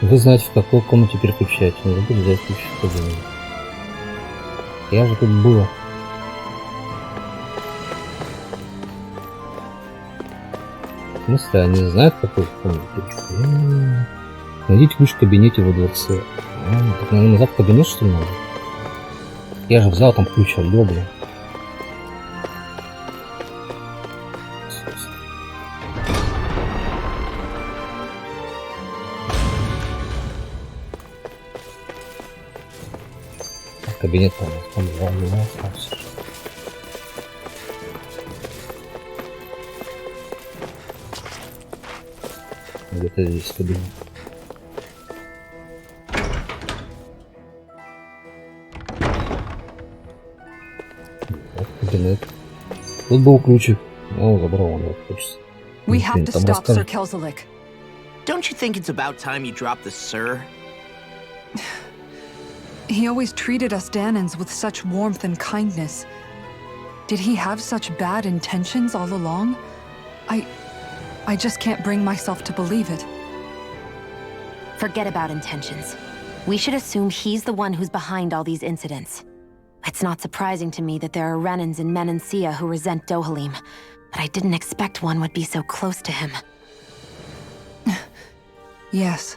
Вы знаете, в какой комнате переключать. Не забудьте взять ключ в кабинет. Я же тут была. В смысле, они знают, в какой комнате переключать? Найдите ключ в кабинете во дворце. Так, наверное, назад в кабинет, что ли, надо? Я же взял там ключ от блин. Кабинет там остался. Где-то здесь кабинет. Кабинет. Тут был ключик. О, забрал он, хочется. We have to stop Sir Kelzelik. Don't you think it's about time you drop the sir? He always treated us Danans with such warmth and kindness. Did he have such bad intentions all along? I just can't bring myself to believe it. Forget about intentions. We should assume he's the one who's behind all these incidents. It's not surprising to me that there are Renans in Menancia who resent Dohalim, but I didn't expect one would be so close to him. Yes,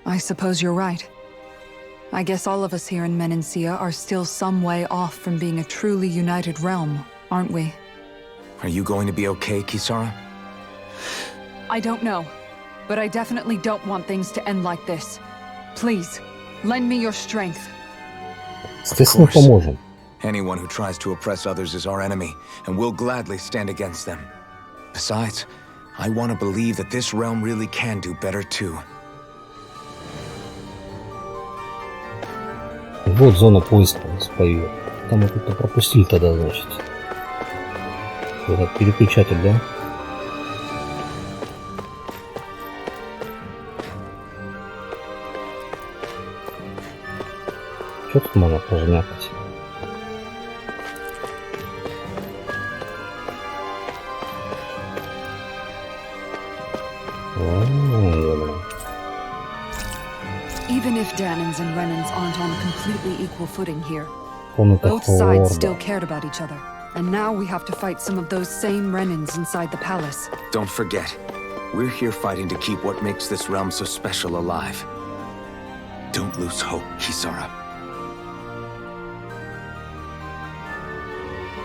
I suppose you're right. I guess all of us here in Menancia are still some way off from being a truly united realm, aren't we? Are you going to be okay, Kisara? I don't know, but I definitely don't want things to end like this. Please, lend me your strength. Естественно, поможем. Anyone who tries to oppress others is our enemy, and we'll gladly stand against them. Besides, I want to believe that this realm really can do better too. Вот зона поиска у нас появилась. Там мы тут пропустили тогда, значит. Этот переключатель, да? Что тут можно пожмякать? Even if Danans and Renans aren't on a completely equal footing here, Комната both sides Хорда. still cared about each other. And now we have to fight some of those same Renans inside the palace. Don't forget, we're here fighting to keep what makes this realm so special alive. Don't lose hope, Kisara.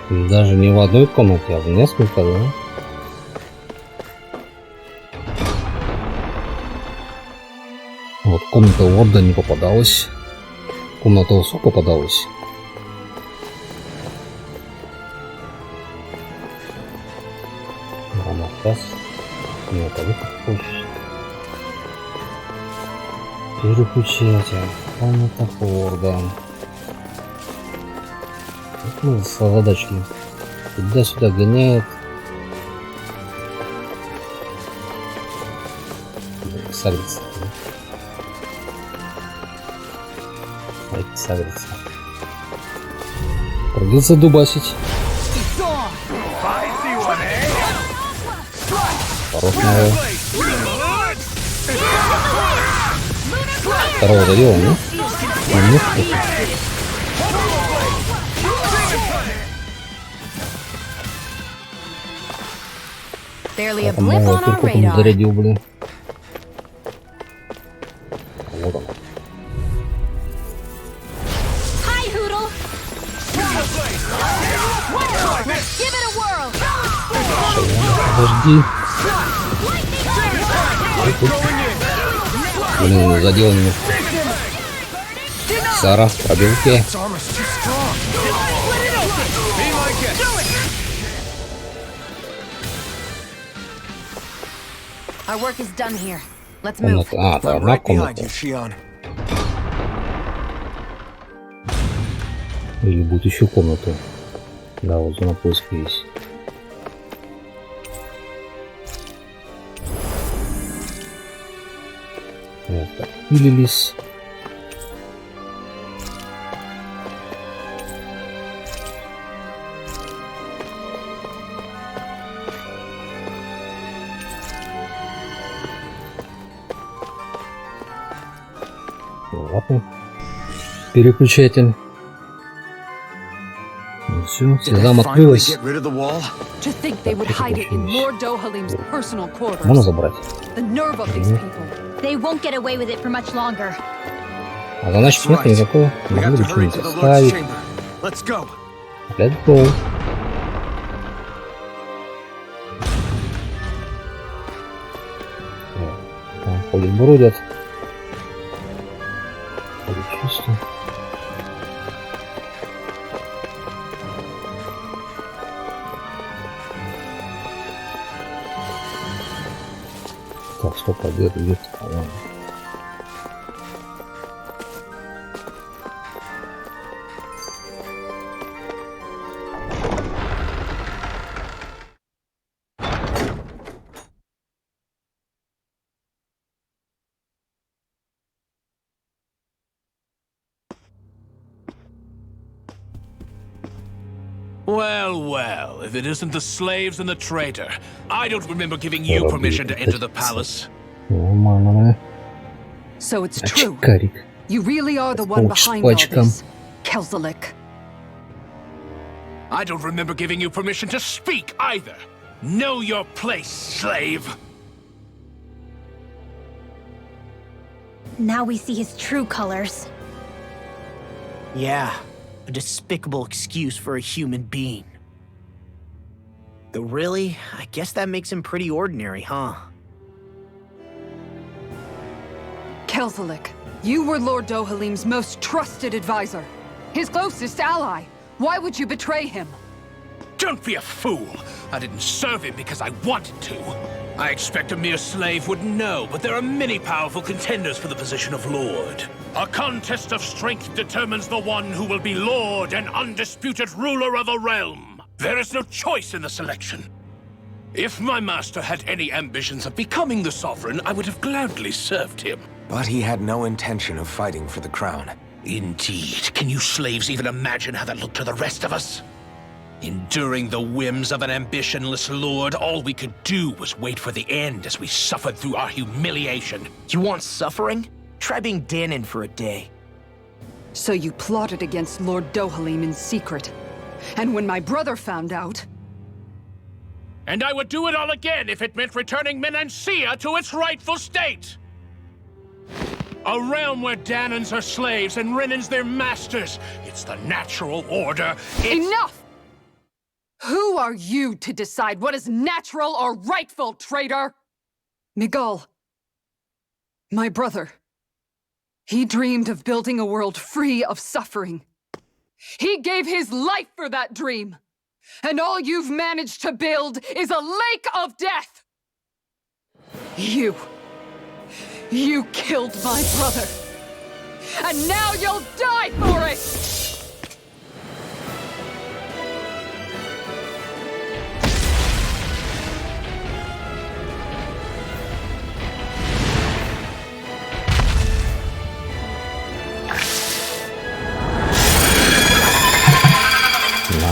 Даже не в одной комнате, а в несколько, да? Вот комната Орда не попадалась. Комната Усо попадалась. Ладно, сейчас. Нет, а выход хочешь. Переключатель. Комната Орда. Ну, с задачами. Туда-сюда гоняет. Сагрится. Сагрится. Придется дубасить. Хорошего. Второго задела, ну? Barely a blip on our radar. Зарядил, блин. Вот он. Hi, Hoodle. Let's give it a whirl. Подожди. Блин, задел меня. Сара, пробилки. Our work is done here. Let's move. Комната. А, одна комната. Или будет еще комната. Да, вот зона поиска есть. Вот так, пилились. Ладно. Переключатель. Ну все, слезам открылась. Можно забрать. А значит смысла никакого. Могу решить ставить. Let's go. Там ходят, бродят. Чисто. Так, стоп, победа идет. Well, well, if it isn't the slaves and the traitor. I don't remember giving you permission to enter the palace. So it's true. You really are the one behind all this, Kelzelik. I don't remember giving you permission to speak either. Know your place, slave. Now we see his true colors. Yeah. A despicable excuse for a human being. Though really, I guess that makes him pretty ordinary, huh? Kelzelik, you were Lord Dohalim's most trusted advisor. His closest ally. Why would you betray him? Don't be a fool! I didn't serve him because I wanted to. I expect a mere slave would know, but there are many powerful contenders for the position of Lord. A contest of strength determines the one who will be Lord and undisputed ruler of a realm. There is no choice in the selection. If my master had any ambitions of becoming the sovereign, I would have gladly served him. But he had no intention of fighting for the crown. Indeed. Can you slaves even imagine how that looked to the rest of us? Enduring the whims of an ambitionless lord, all we could do was wait for the end as we suffered through our humiliation. You want suffering? Try being Danen for a day. So you plotted against Lord Dohalim in secret. And when my brother found out... And I would do it all again if it meant returning Menancia to its rightful state! A realm where Danans are slaves and Renans their masters. It's the natural order. Enough! Who are you to decide what is natural or rightful, traitor? Miguel, my brother, he dreamed of building a world free of suffering. He gave his life for that dream. And all you've managed to build is a lake of death! You killed my brother. And now you'll die for it!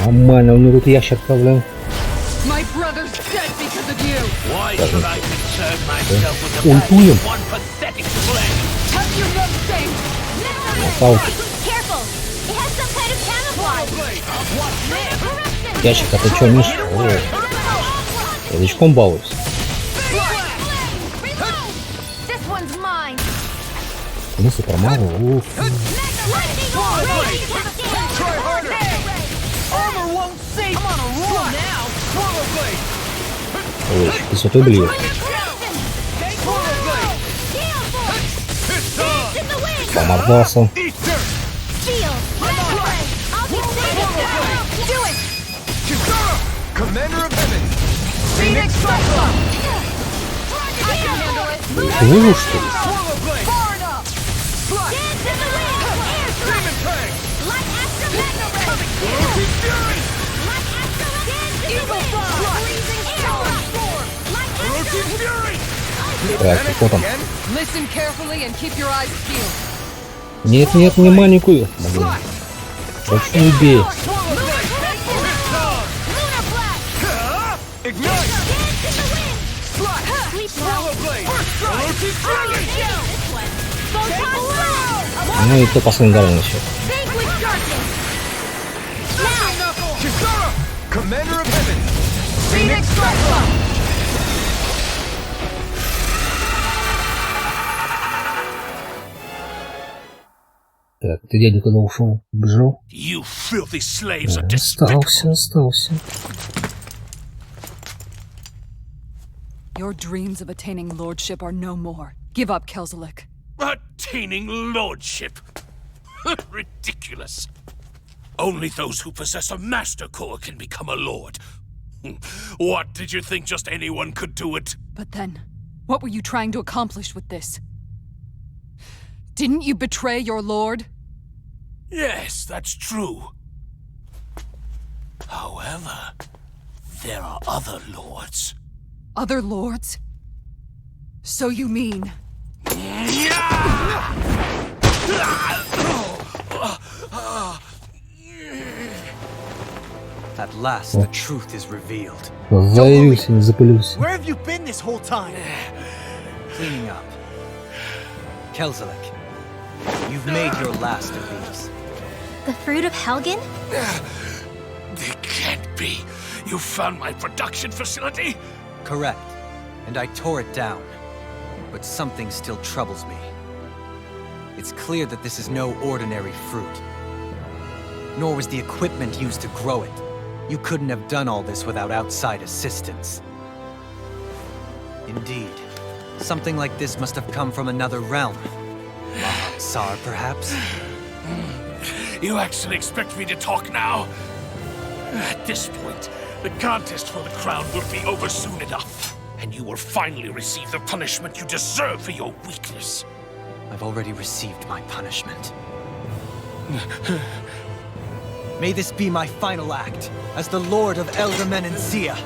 Нормально, у него тут ящик отправляем. Ультуем. Ящик, а ты чё, Миш? Язычком балуюсь. Мысли промазал. Ой, ты святой блин. Помордался. Ты выжил, что ли? Так, кто там? Listen carefully and keep your eyes peeled. Нет, нет, не маленькую. Больше не бей. Ну и кто последний удар еще? Так, ты дядя куда ушел? Бежал? Остался. Your dreams of attaining lordship are no more. Give up, Kelzelik. Attaining lordship? Ridiculous. Only those who possess a master core can become a lord. What, did you think just anyone could do it? But then, what were you trying to accomplish with this? Didn't you betray your lord? Yes, that's true. However, there are other lords. Other lords? So you mean... At last, the truth is revealed. Заявился, не запылился. Where have you been this whole time? Cleaning up. Kelzelik, you've made your last of these. The fruit of Helgen? They can't be. You found my production facility? Correct. And I tore it down. But something still troubles me. It's clear that this is no ordinary fruit. Nor was the equipment used to grow it. You couldn't have done all this without outside assistance. Indeed. Something like this must have come from another realm. Tsar, perhaps? You actually expect me to talk now? At this point, the contest for the crown will be over soon enough. And you will finally receive the punishment you deserve for your weakness. I've already received my punishment. May this be my final act, as the Lord of Elder Menencia.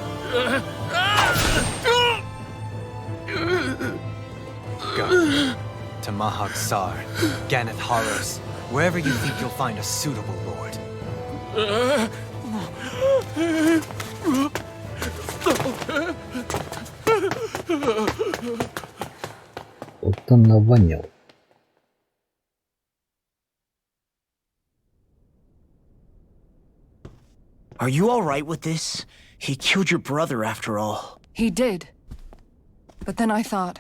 Go to Mahag Sar, Ganeth Haros, wherever you think you'll find a suitable lord. Вот он навонял. Are you all right with this? He killed your brother after all. He did. But then I thought,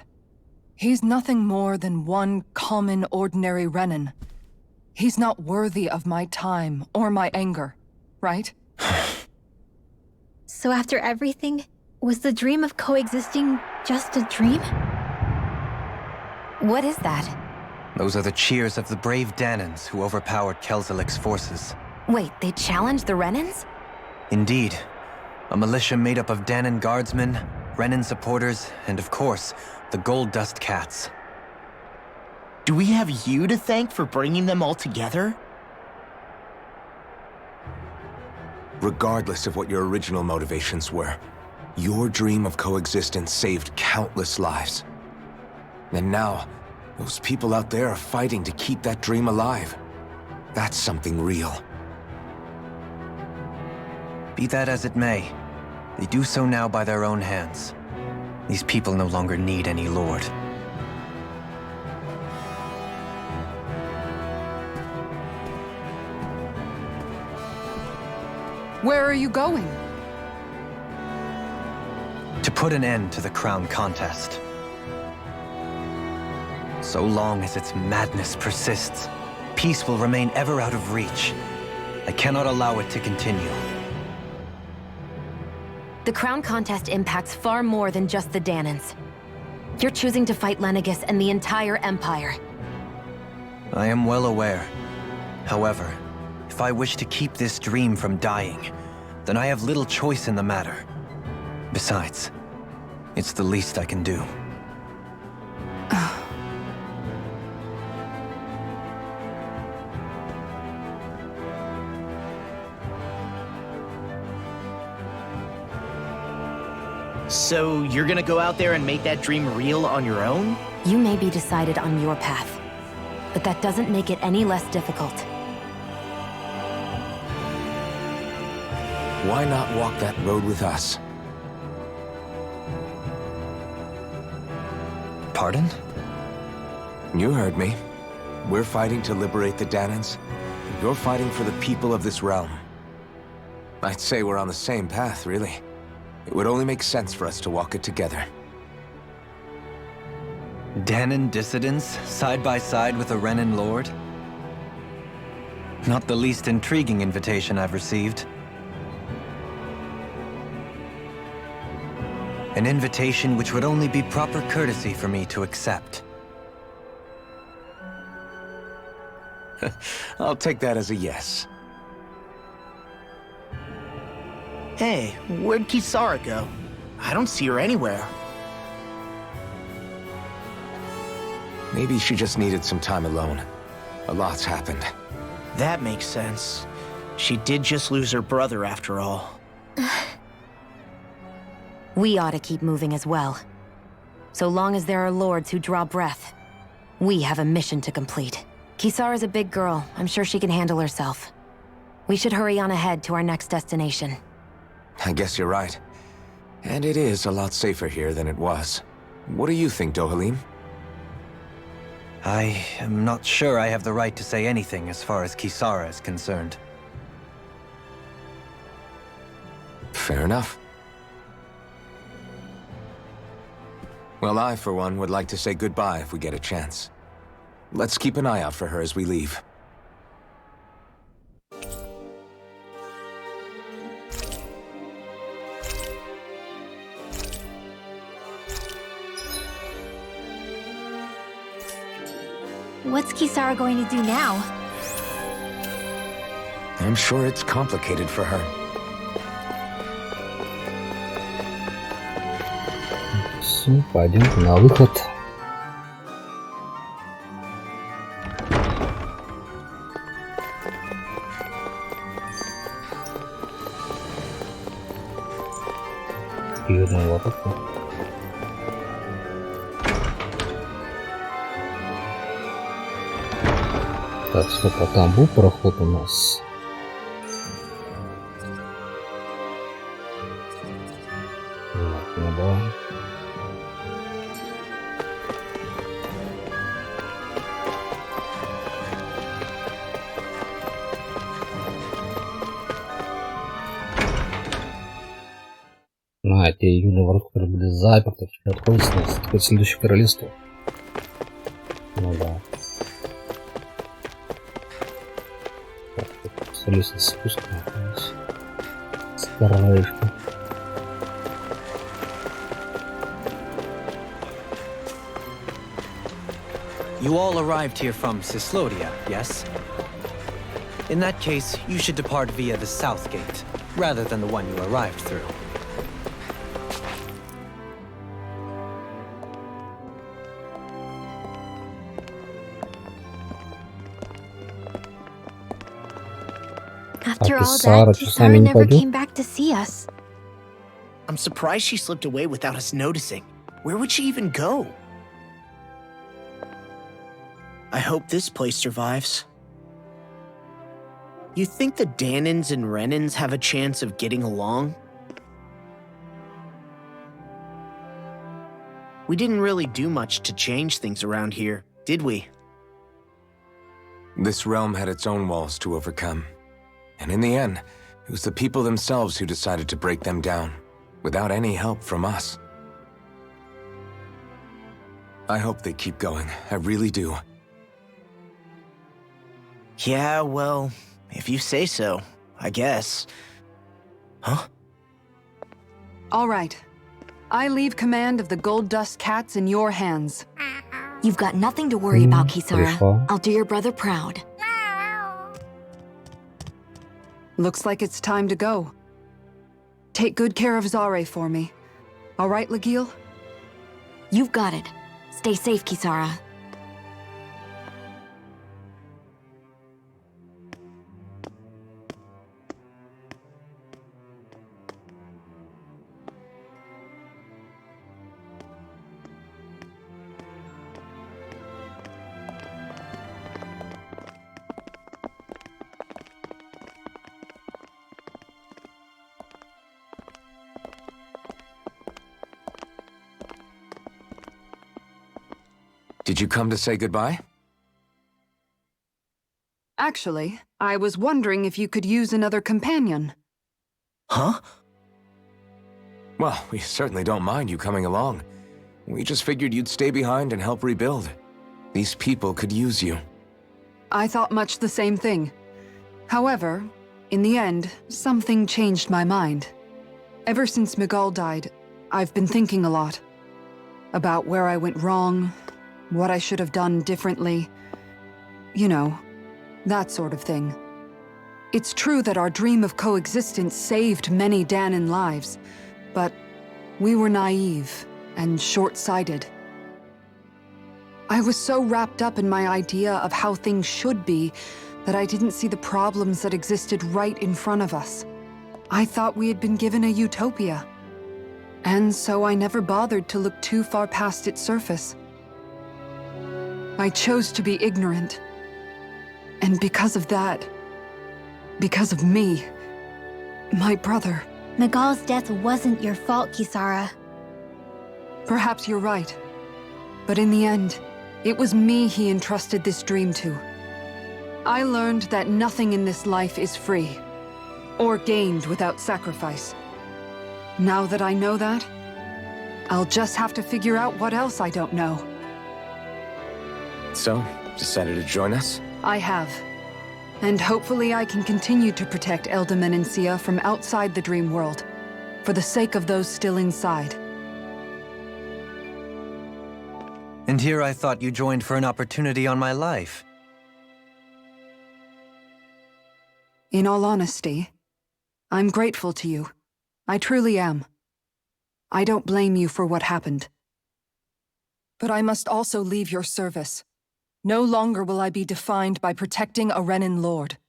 he's nothing more than one common, ordinary Renin. He's not worthy of my time or my anger, right? So after everything, was the dream of coexisting just a dream? What is that? Those are the cheers of the brave Danans who overpowered Kelzelik's forces. Wait, they challenged the Renans? Indeed. A militia made up of Danan guardsmen, Renin supporters, and of course, the Gold Dust Cats. Do we have you to thank for bringing them all together? Regardless of what your original motivations were, your dream of coexistence saved countless lives. And now, those people out there are fighting to keep that dream alive. That's something real. Be that as it may, they do so now by their own hands. These people no longer need any lord. Where are you going? To put an end to the crown contest. So long as its madness persists, peace will remain ever out of reach. I cannot allow it to continue. The crown contest impacts far more than just the Danans. You're choosing to fight Lenegis and the entire Empire. I am well aware. However, if I wish to keep this dream from dying, then I have little choice in the matter. Besides, it's the least I can do. So you're gonna go out there and make that dream real on your own? You may be decided on your path, but that doesn't make it any less difficult. Why not walk that road with us? Pardon? You heard me. We're fighting to liberate the Danans. You're fighting for the people of this realm. I'd say we're on the same path, really. It would only make sense for us to walk it together. Danan dissidents, side by side with a Renan lord? Not the least intriguing invitation I've received. An invitation which would only be proper courtesy for me to accept. I'll take that as a yes. Hey, where'd Kisara go? I don't see her anywhere. Maybe she just needed some time alone. A lot's happened. That makes sense. She did just lose her brother after all. We ought to keep moving as well. So long as there are lords who draw breath, we have a mission to complete. Kisara's a big girl. I'm sure she can handle herself. We should hurry on ahead to our next destination. I guess you're right. And it is a lot safer here than it was. What do you think, Dohalim? I am not sure I have the right to say anything as far as Kisara is concerned. Fair enough. Well, I, for one, would like to say goodbye if we get a chance. Let's keep an eye out for her as we leave. What's Kisara going to do now? I'm sure it's complicated for her. Все, пойдем на выход. Южную лодку. Так, сколько там был проход у нас? Ну да. Эти юные ворота, которые были заперты, отходят с нас, такое следующее королевство. Ну да. Так, тут лестница спускается. Старая. You all arrived here from Cislodia, yes? In that case, you should depart via the south gate, rather than the one you arrived through. After all that, Kisara never came back to see us. I'm surprised she slipped away without us noticing. Where would she even go? I hope this place survives. You think the Danans and Renans have a chance of getting along? We didn't really do much to change things around here, did we? This realm had its own walls to overcome. And in the end, it was the people themselves who decided to break them down, without any help from us. I hope they keep going. I really do. Yeah, well, if you say so, I guess. Huh? All right. I leave command of the Gold Dust Cats in your hands. You've got nothing to worry about, Kisara. I'll do your brother proud. Looks like it's time to go. Take good care of Zare for me. All right, Legil? You've got it. Stay safe, Kisara. Did you come to say goodbye? Actually, I was wondering if you could use another companion. Huh? Well, we certainly don't mind you coming along. We just figured you'd stay behind and help rebuild. These people could use you. I thought much the same thing. However, in the end, something changed my mind. Ever since Miguel died, I've been thinking a lot. About where I went wrong, what I should have done differently. You know, that sort of thing. It's true that our dream of coexistence saved many Danen lives, but we were naive and short-sighted. I was so wrapped up in my idea of how things should be that I didn't see the problems that existed right in front of us. I thought we had been given a utopia. And so I never bothered to look too far past its surface. I chose to be ignorant. And because of that, because of me, my brother... Miguel's death wasn't your fault, Kisara. Perhaps you're right. But in the end, it was me he entrusted this dream to. I learned that nothing in this life is free, or gained without sacrifice. Now that I know that, I'll just have to figure out what else I don't know. So, decided to join us? I have. And hopefully I can continue to protect Elda Menencia from outside the dream world, for the sake of those still inside. And here I thought you joined for an opportunity on my life. In all honesty, I'm grateful to you. I truly am. I don't blame you for what happened. But I must also leave your service. No longer will I be defined by protecting a Renin lord.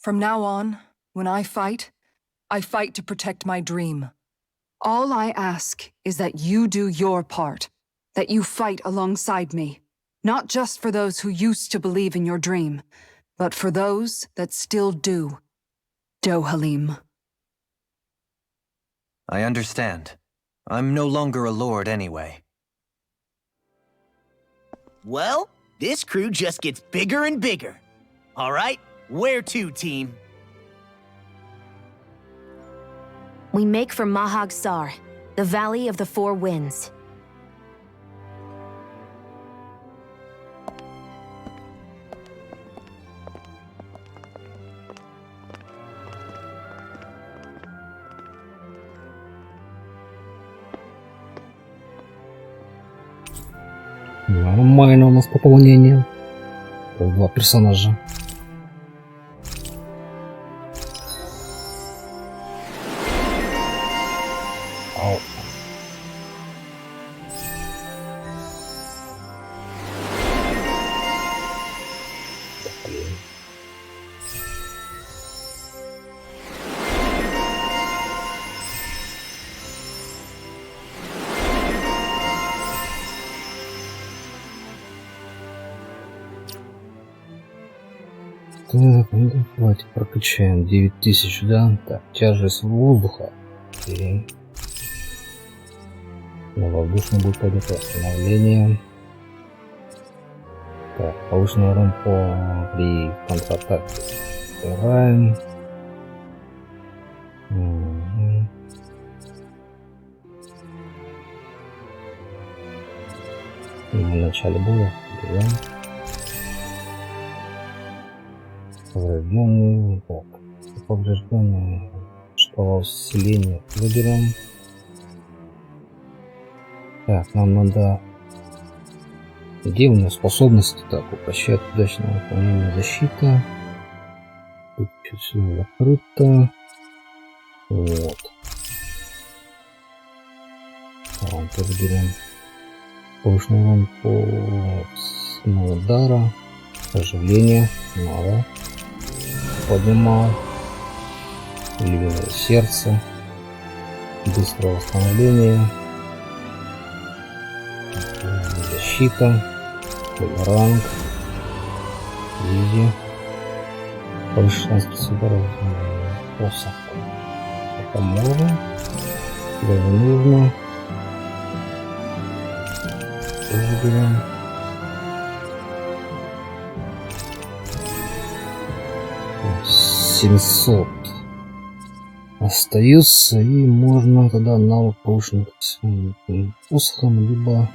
From now on, when I fight to protect my dream. All I ask is that you do your part, that you fight alongside me, not just for those who used to believe in your dream, but for those that still do. Dohalim. I understand. I'm no longer a lord anyway. Well, this crew just gets bigger and bigger. All right, where to, team? We make for Mahag Sar, the Valley of the Four Winds. Нормально у нас пополнение. 2 персонажа. Ау. Блин. Так, давайте прокачаем 9000, да? Так, тяжесть воздуха. Окей. На воздушный будет пойдет восстановление. Так, повышенный урон при контратаке. Убираем. В начале боя. Убираем. Поврежденные, так, поврежденные, шкала усиления выберем. Так, нам надо, где у него способности, так, упрощает удачное выполнение защиты. Тут все закрыто. Вот. Ладно, выберем повышенный урон по удара, оживление, надо. Поднимал, львиное сердце, быстрое восстановление, защита, ранг, изи, больше шансов удара, просто это можно, даже нужно, тоже берем, 700 остается, и можно тогда навык повышенным посохом, либо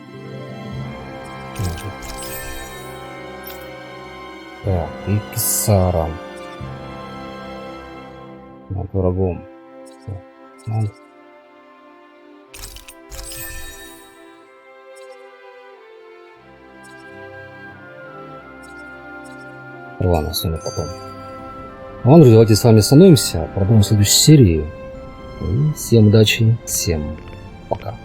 так, и кисаром над врагом. Ладно, с ними потом. Ну, друзья, давайте с вами остановимся, продолжим в следующей серии. И всем удачи, всем пока.